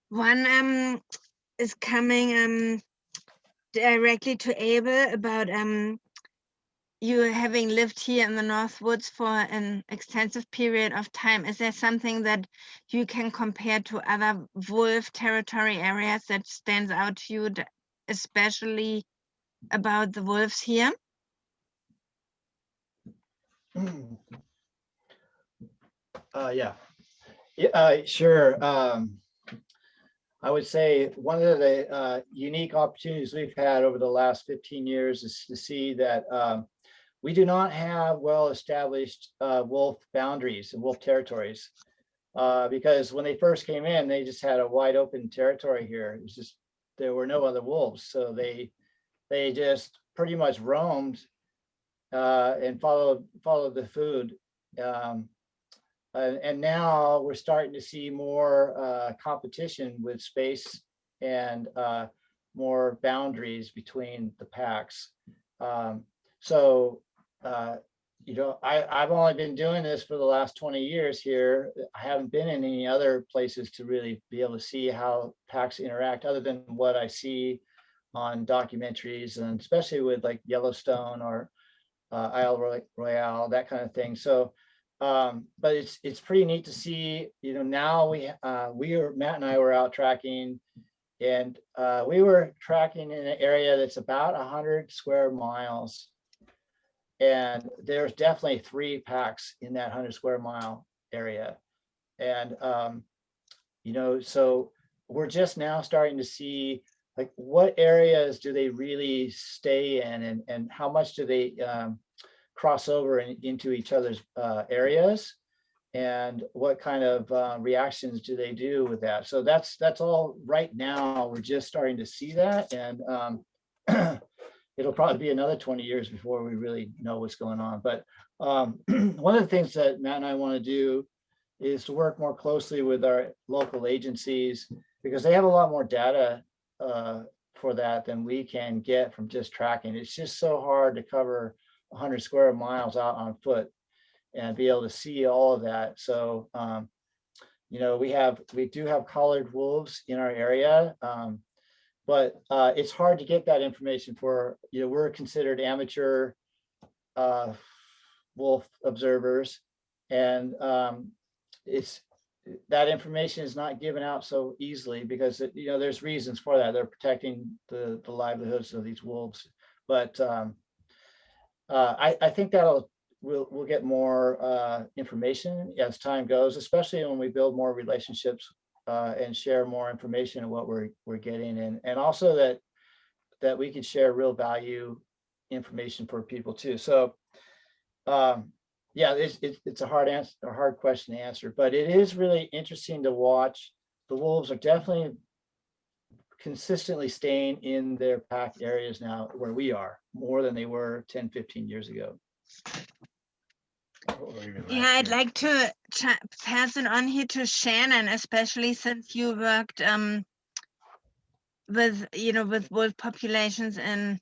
One is coming directly to Abel about you having lived here in the Northwoods for an extensive period of time. Is there something that you can compare to other wolf territory areas that stands out to you, especially about the wolves here? Yeah, sure. I would say one of the unique opportunities we've had over the last 15 years is to see that we do not have well-established wolf boundaries and wolf territories, because when they first came in, they just had a wide open territory here. It was just, there were no other wolves. So they just pretty much roamed and followed the food. And now we're starting to see more competition with space and more boundaries between the packs. You know, I've only been doing this for the last 20 years here. I haven't been in any other places to really be able to see how packs interact, other than what I see on documentaries, and especially with like Yellowstone or Isle Royale, that kind of thing. So, but it's pretty neat to see. You know, now Matt and I were out tracking, and we were tracking in an area that's about 100 square miles. And there's definitely 3 packs in that 100 square mile area. And, you know, so we're just now starting to see like what areas do they really stay in, and how much do they cross over into each other's areas, and what kind of reactions do they do with that. So that's all right now. We're just starting to see that. And it'll probably be another 20 years before we really know what's going on. But one of the things that Matt and I want to do is to work more closely with our local agencies, because they have a lot more data for that than we can get from just tracking. It's just so hard to cover 100 square miles out on foot and be able to see all of that. So, you know, we do have collared wolves in our area. But it's hard to get that information for, you know, we're considered amateur wolf observers, and that information is not given out so easily, because you know, there's reasons for that. They're protecting the livelihoods of these wolves. But I think we'll get more information as time goes, especially when we build more relationships and share more information on what we're getting, and also that we can share real value information for people too. So yeah, it's a hard question to answer, but it is really interesting to watch. The wolves are definitely consistently staying in their pack areas now where we are, more than they were 10, 15 years ago. Yeah, I'd like to pass it on here to Shannon, especially since you worked with wolf populations in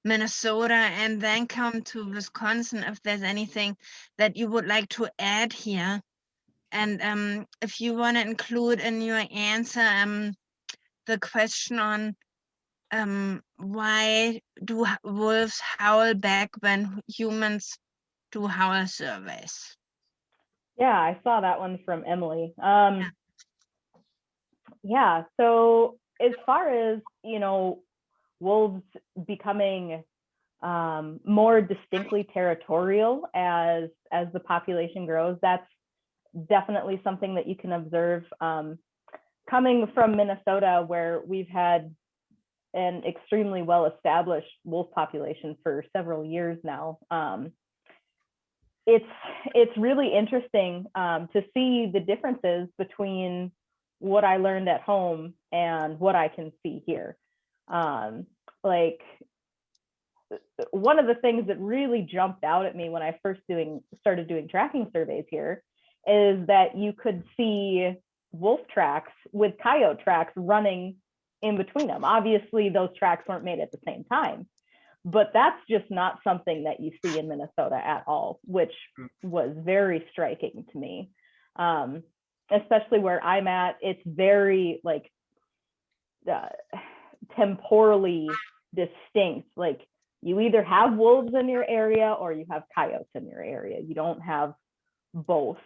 Minnesota and then come to Wisconsin. If there's anything that you would like to add here, and if you want to include in your answer the question on why do wolves howl back when humans do howl surveys? Yeah, I saw that one from Emily. Yeah, so as far as, you know, wolves becoming more distinctly territorial as the population grows, that's definitely something that you can observe coming from Minnesota, where we've had an extremely well-established wolf population for several years now, it's really interesting to see the differences between what I learned at home and what I can see here. Like, one of the things that really jumped out at me when I first started doing tracking surveys here is that you could see wolf tracks with coyote tracks running in between them. Obviously, those tracks weren't made at the same time, but that's just not something that you see in Minnesota at all, which was very striking to me. Especially where I'm at, it's very like temporally distinct. Like, you either have wolves in your area or you have coyotes in your area. You don't have both.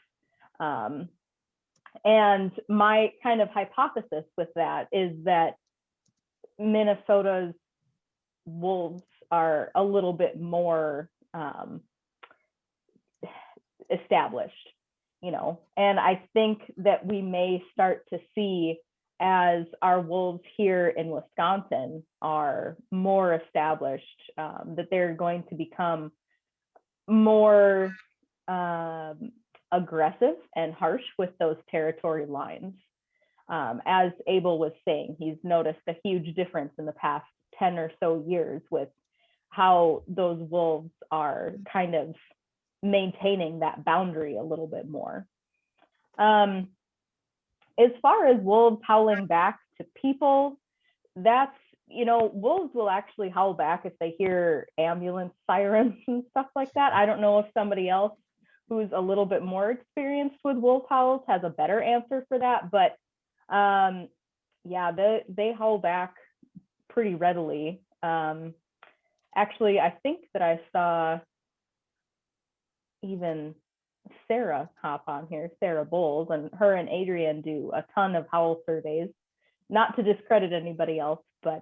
And my kind of hypothesis with that is that Minnesota's wolves are a little bit more established, you know, and I think that we may start to see, as our wolves here in Wisconsin are more established, that they're going to become more aggressive and harsh with those territory lines. As Abel was saying, he's noticed a huge difference in the past 10 or so years with how those wolves are kind of maintaining that boundary a little bit more. As far as wolves howling back to people, that's, you know, wolves will actually howl back if they hear ambulance sirens and stuff like that. I don't know if somebody else who's a little bit more experienced with wolf howls has a better answer for that, but yeah, they howl back pretty readily. Actually, I think that I saw even Sarah hop on here, Sarah Bowles, and her and Adrian do a ton of howl surveys. Not to discredit anybody else, but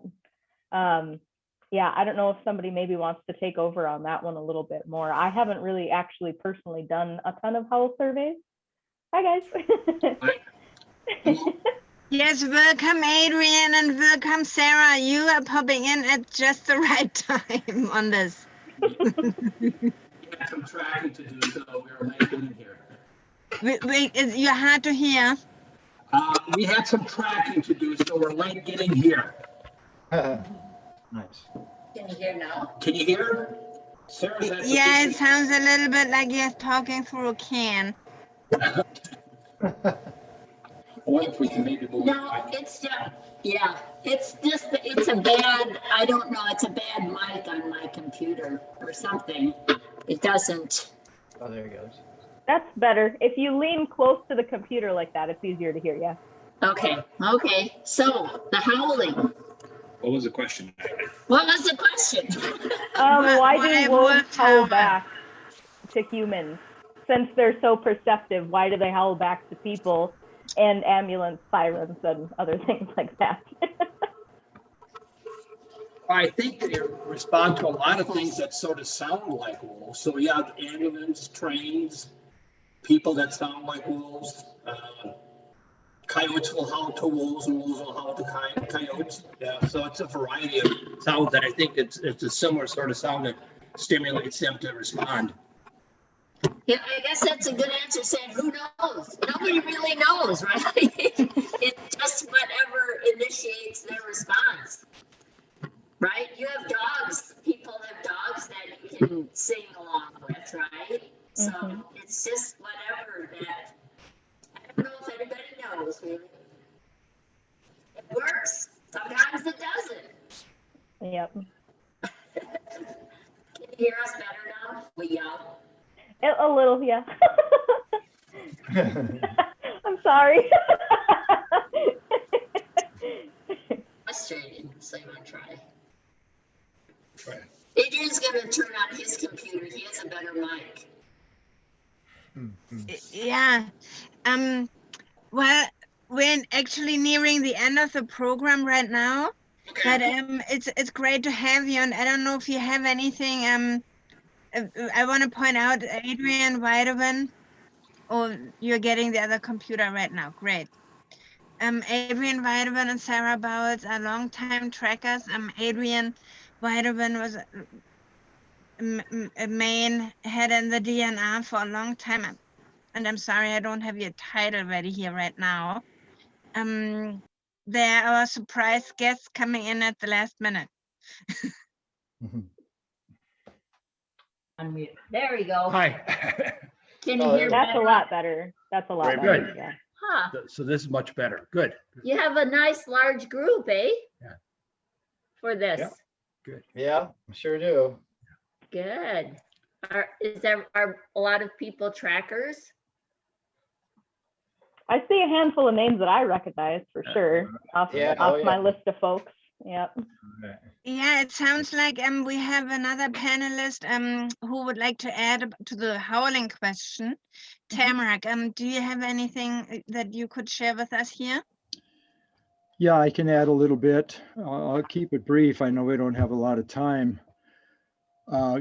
yeah, I don't know if somebody maybe wants to take over on that one a little bit more. I haven't really actually personally done a ton of howl surveys. Hi guys. Yes, welcome Adrian and welcome Sarah. You are popping in at just the right time on this. We had some tracking to do, so we were late getting here. Wait, you're hard to hear. We had some tracking to do, so we're late getting here. Nice. Can you hear now? Can you hear? Sarah's at Yeah, it sounds a little bit like you're talking through a can. What if we can maybe move? No, it's just, yeah, it's a bad, I don't know, it's a bad mic on my computer or something. It doesn't. Oh, there it goes. That's better. If you lean close to the computer like that, it's easier to hear you. Okay, so the howling. What was the question? What was the question? Why do wolves wolves howl howl? back to humans? Since they're so perceptive, why do they howl back to people and ambulance sirens and other things like that? I think they respond to a lot of things that sort of sound like wolves. So we have ambulance, trains, people that sound like wolves. Coyotes will howl to wolves and wolves will howl to coyotes. Yeah, so it's a variety of sounds that I think it's a similar sort of sound that stimulates them to respond. Yeah, I guess that's a good answer, saying who knows? Nobody really knows, right? It's just whatever initiates their response. Right? You have dogs, people have dogs that you can sing along with, right? So it's just whatever that, I don't know if anybody knows, really. It works, sometimes it doesn't. Yep. Can you hear us better now? We yell. A little, yeah. I'm sorry. Frustrating, so you want to try. Adrian's going to turn on his computer. He has a better mic. Yeah. Well, we're actually nearing the end of the program right now. But it's great to have you, and I don't know if you have anything. I want to point out Adrian Weideman. Oh, you're getting the other computer right now. Great. Adrian Weideman and Sarah Bowles are longtime trackers. Adrian Weideman was a main head in the DNR for a long time. And I'm sorry, I don't have your title ready here right now. There are surprise guests coming in at the last minute. Unmute. There we go. Hi. Can you Oh, hear That's a better? lot better. That's a lot Very better. good. Yeah. Huh, So this is much better. Good. you have a nice large group, eh? Yeah. For this. Yeah. Yeah, sure do. Good. Are a lot of people trackers? I see a handful of names that I recognize for sure off, Yeah, off oh, yeah. my list of folks. Yep. Yeah, it sounds like we have another panelist who would like to add to the howling question. Tamarack, do you have anything that you could share with us here? Yeah, I can add a little bit. I'll keep it brief. I know we don't have a lot of time.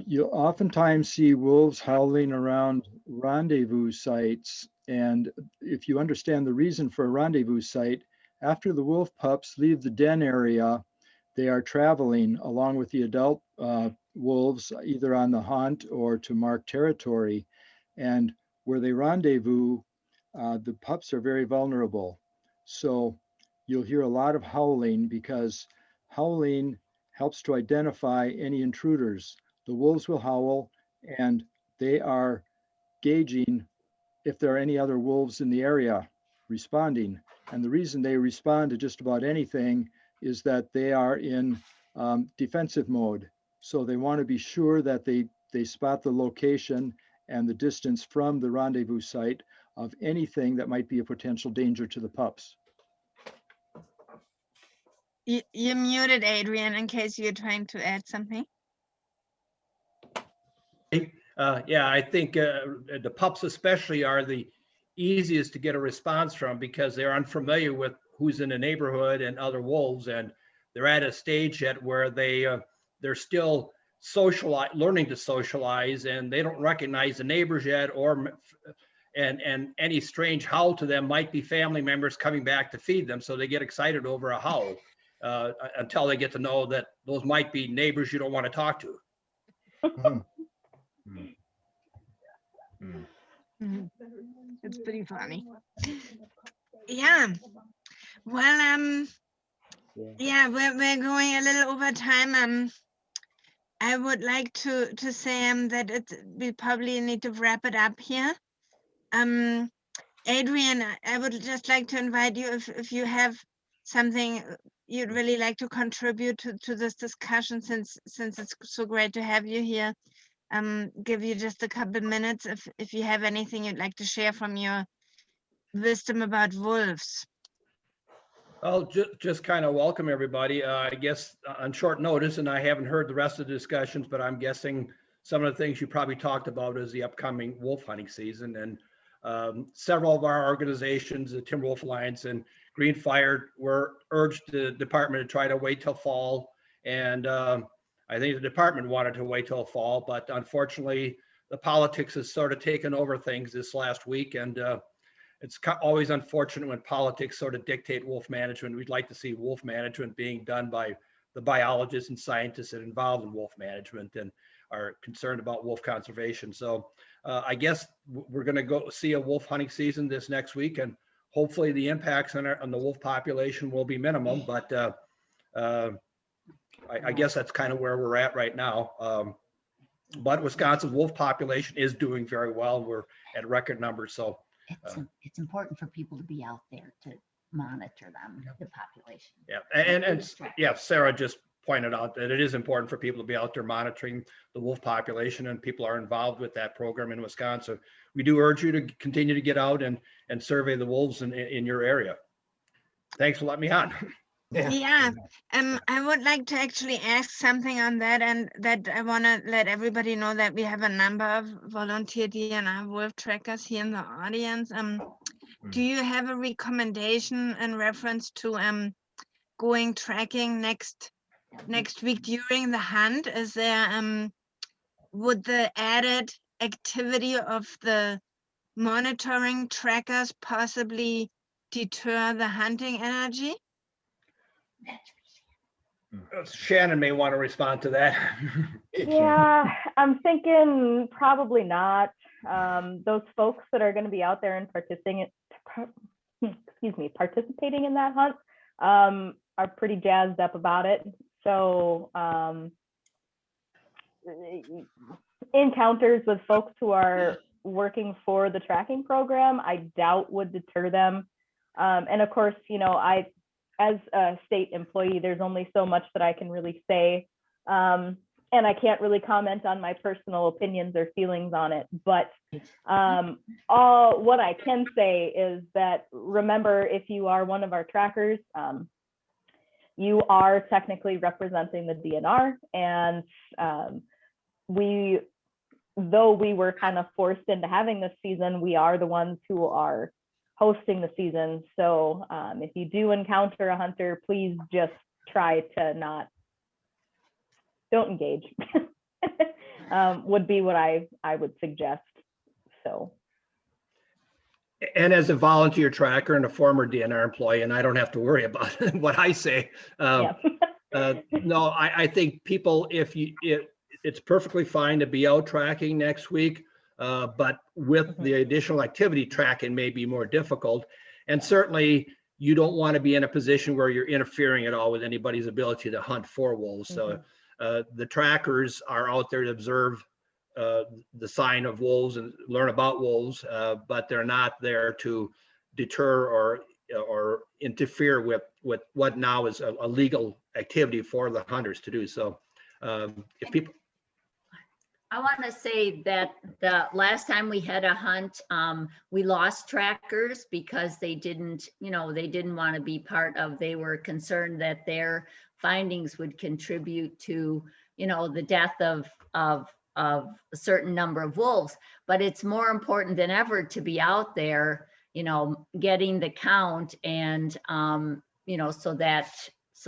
You'll oftentimes see wolves howling around rendezvous sites. And if you understand the reason for a rendezvous site, after the wolf pups leave the den area, they are traveling along with the adult wolves, either on the hunt or to mark territory. And where they rendezvous, the pups are very vulnerable. So you'll hear a lot of howling because howling helps to identify any intruders. The wolves will howl and they are gauging if there are any other wolves in the area responding. And the reason they respond to just about anything is that they are in defensive mode. So they want to be sure that they spot the location and the distance from the rendezvous site of anything that might be a potential danger to the pups. You're muted, Adrian, in case you're trying to add something. Yeah, I think the pups especially are the easiest to get a response from because they're unfamiliar with who's in the neighborhood and other wolves, and they're at a stage yet where they're still learning to socialize, and they don't recognize the neighbors yet, and any strange howl to them might be family members coming back to feed them, so they get excited over a howl until they get to know that those might be neighbors you don't want to talk to. It's pretty funny. Yeah. Well, yeah, we're going a little over time. I would like to say that we probably need to wrap it up here. Adrian, I would just like to invite you if you have something you'd really like to contribute to this discussion, since it's so great to have you here. Give you just a couple minutes if you have anything you'd like to share from your wisdom about wolves. I'll just kind of welcome everybody. I guess on short notice, and I haven't heard the rest of the discussions, but I'm guessing some of the things you probably talked about is the upcoming wolf hunting season. And several of our organizations, the Timber Wolf Alliance and Green Fire, were urged the department to try to wait till fall. And I think the department wanted to wait till fall, but unfortunately, the politics has sort of taken over things this last week. And it's always unfortunate when politics sort of dictate wolf management. We'd like to see wolf management being done by the biologists and scientists that are involved in wolf management and are concerned about wolf conservation. So I guess we're going to go see a wolf hunting season this next week, and hopefully the impacts on the wolf population will be minimum. But I guess that's kind of where we're at right now. But Wisconsin's wolf population is doing very well. We're at record numbers. So it's important for people to be out there to monitor them, the population. Yeah, and yeah, Sarah just pointed out that it is important for people to be out there monitoring the wolf population, and people are involved with that program in Wisconsin. We do urge you to continue to get out and survey the wolves in your area. Thanks for letting me on. Yeah, I would like to actually ask something on that, and that I want to let everybody know that we have a number of volunteer DNR wolf trackers here in the audience. Do you have a recommendation in reference to going tracking next week during the hunt? Is there would the added activity of the monitoring trackers possibly deter the hunting energy? Shannon may want to respond to that. Yeah, I'm thinking probably not. Those folks that are going to be out there and participating in that hunt are pretty jazzed up about it. So encounters with folks who are working for the tracking program, I doubt would deter them. And of course, you know, as a state employee, there's only so much that I can really say. And I can't really comment on my personal opinions or feelings on it. But what I can say is that, remember, if you are one of our trackers, you are technically representing the DNR. And though we were kind of forced into having this season, we are the ones who are hosting the season. So if you do encounter a hunter, please just try to don't engage. Would be what I would suggest. So. And as a volunteer tracker and a former DNR employee, and I don't have to worry about what I say. No, I think people, it's perfectly fine to be out tracking next week, but with the additional activity, tracking may be more difficult. And certainly you don't want to be in a position where you're interfering at all with anybody's ability to hunt for wolves. So the trackers are out there to observe the sign of wolves and learn about wolves, but they're not there to deter or interfere with what now is a legal activity for the hunters to do. So if people. I want to say that the last time we had a hunt, we lost trackers because they didn't want to be part of, they were concerned that their findings would contribute to, the death of a certain number of wolves. But it's more important than ever to be out there, getting the count and, so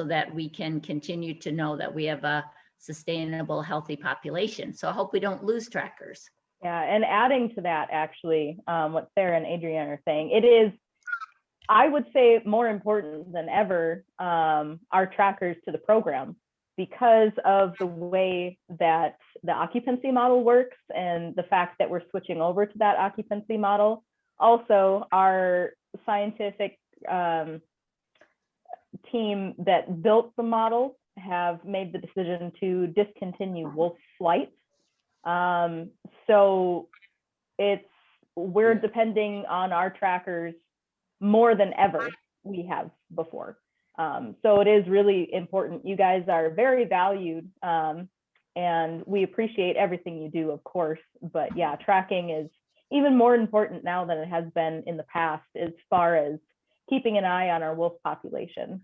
that we can continue to know that we have a sustainable, healthy population. So I hope we don't lose trackers. Yeah, and adding to that, actually, what Sarah and Adrienne are saying, it is, I would say, more important than ever, our trackers to the program, because of the way that the occupancy model works and the fact that we're switching over to that occupancy model. Also, our scientific team that built the model have made the decision to discontinue wolf flight. So we're depending on our trackers more than ever we have before. So it is really important. You guys are very valued, and we appreciate everything you do, of course. But yeah, tracking is even more important now than it has been in the past, as far as keeping an eye on our wolf population.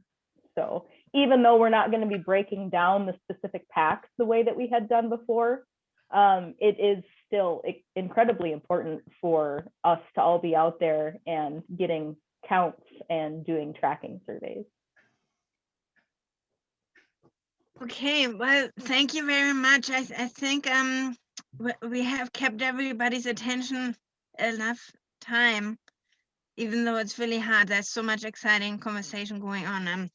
So even though we're not going to be breaking down the specific packs the way that we had done before, it is still incredibly important for us to all be out there and getting counts and doing tracking surveys. Okay, well, thank you very much. I think we have kept everybody's attention enough time, even though it's really hard. There's so much exciting conversation going on.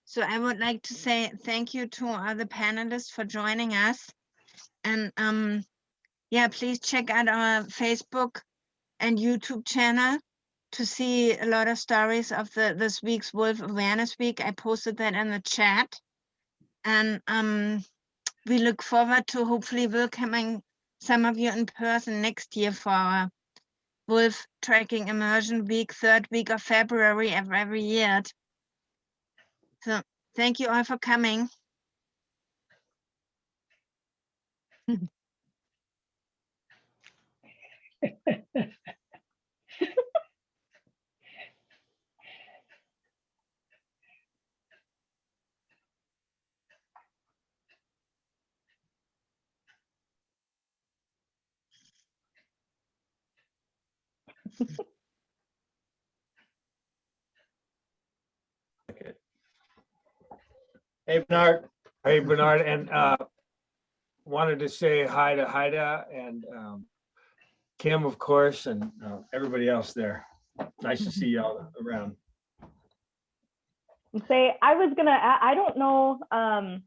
So I would like to say thank you to all the panelists for joining us. And yeah, please check out our Facebook and YouTube channel to see a lot of stories of this week's Wolf Awareness Week. I posted that in the chat. And we look forward to hopefully welcoming some of you in person next year for our Wolf Tracking Immersion Week, 3rd week of February of every year. So thank you all for coming. Hey, Bernard. Hey, Bernard, and wanted to say hi to Haida and Kim, of course, and everybody else there. Nice to see y'all around. say I was gonna. I don't know.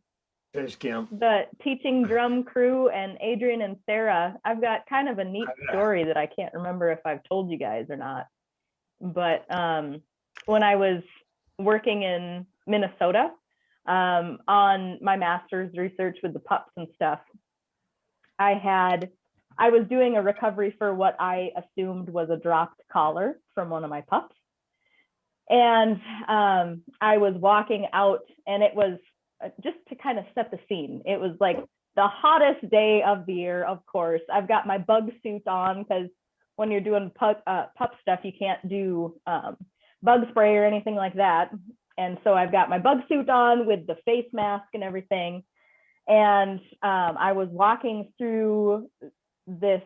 There's Kim. The teaching drum crew and Adrian and Sarah. I've got kind of a neat story that I can't remember if I've told you guys or not. But when I was working in Minnesota on my master's research with the pups and stuff, I was doing a recovery for what I assumed was a dropped collar from one of my pups. And I was walking out, and it was just to kind of set the scene. It was like the hottest day of the year, of course. I've got my bug suit on because when you're doing pup stuff, you can't do bug spray or anything like that. And so I've got my bug suit on with the face mask and everything. And I was walking through this,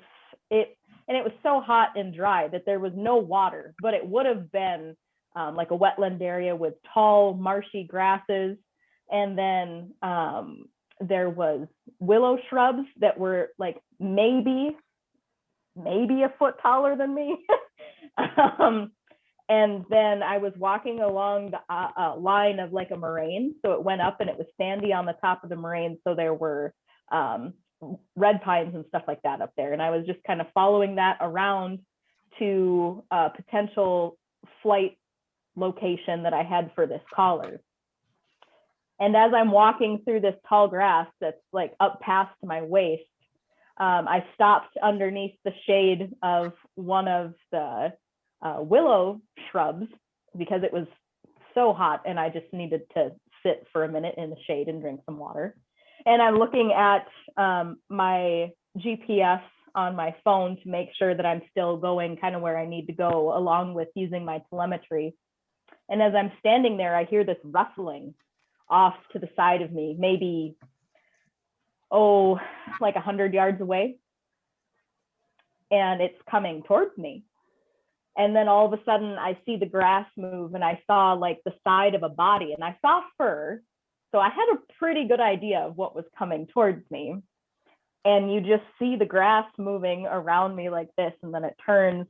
and it was so hot and dry that there was no water, but it would have been like a wetland area with tall, marshy grasses. And then there was willow shrubs that were like maybe a foot taller than me. And then I was walking along the line of like a moraine. So it went up and it was sandy on the top of the moraine. So there were red pines and stuff like that up there. And I was just kind of following that around to a potential flight location that I had for this collar. And as I'm walking through this tall grass that's like up past my waist, I stopped underneath the shade of one of the willow shrubs because it was so hot and I just needed to sit for a minute in the shade and drink some water. And I'm looking at my GPS on my phone to make sure that I'm still going kind of where I need to go, along with using my telemetry. And as I'm standing there, I hear this rustling off to the side of me, maybe, like 100 yards away. And it's coming towards me. And then all of a sudden I see the grass move, and I saw like the side of a body, and I saw fur. So I had a pretty good idea of what was coming towards me. And you just see the grass moving around me like this, and then it turns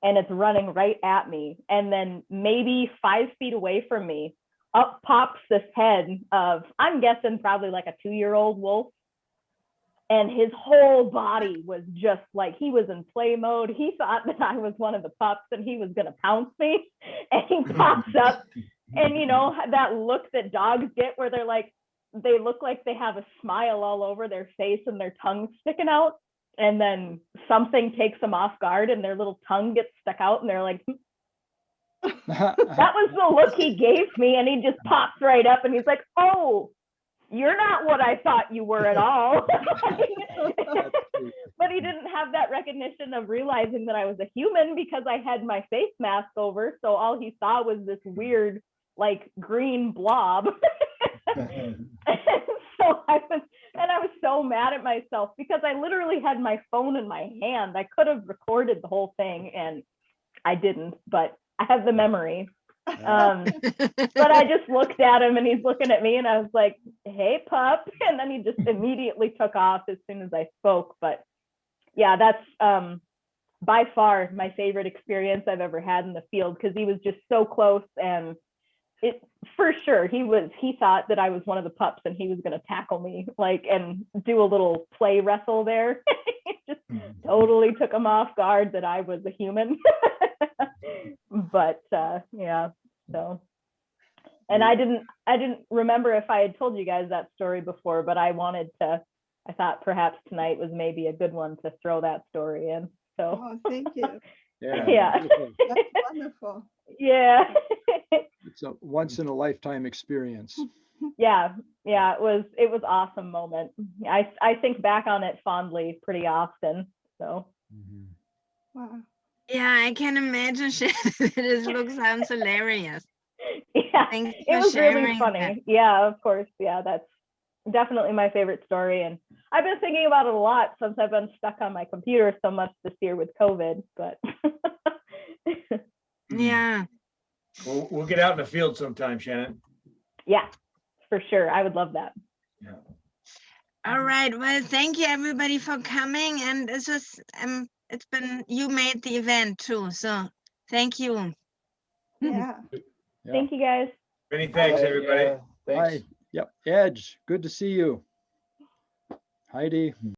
and it's running right at me. And then maybe 5 feet away from me, up pops this head of, I'm guessing probably like a 2-year-old wolf. And his whole body was just like, he was in play mode. He thought that I was one of the pups and he was gonna pounce me. And he pops up, and you know, that look that dogs get where they're like, they look like they have a smile all over their face and their tongue sticking out. And then something takes them off guard and their little tongue gets stuck out and they're like, that was the look he gave me. And he just pops right up and he's like, oh, you're not what I thought you were at all. But he didn't have that recognition of realizing that I was a human because I had my face mask over. So all he saw was this weird, like, green blob. So I was so mad at myself because I literally had my phone in my hand. I could have recorded the whole thing and I didn't, but I have the memory. But I just looked at him and he's looking at me and I was like, hey, pup. And then he just immediately took off as soon as I spoke. But yeah, that's by far my favorite experience I've ever had in the field because he was just so close, and it for sure he thought that I was one of the pups and he was going to tackle me like and do a little play wrestle there. It just totally took him off guard that I was a human. But yeah, so, and I didn't remember if I had told you guys that story before, but I thought perhaps tonight was maybe a good one to throw that story in. So thank you. Yeah. That's wonderful. Yeah. It's a once in a lifetime experience. Yeah, it was awesome moment. I think back on it fondly pretty often. So. Wow. Yeah, I can imagine. This look sounds hilarious. Yeah, Thanks it for was really sharing funny. that. Yeah, of course. Yeah, that's definitely my favorite story. And I've been thinking about it a lot since I've been stuck on my computer so much this year with COVID, but. Yeah. We'll get out in the field sometime, Shannon. Yeah, for sure. I would love that. Yeah. All right. Well, thank you everybody for coming. And this was you made the event too. So thank you. Yeah. Thank you guys. Many thanks, everybody. Thanks. Hi. Yep. Edge, good to see you. Heidi.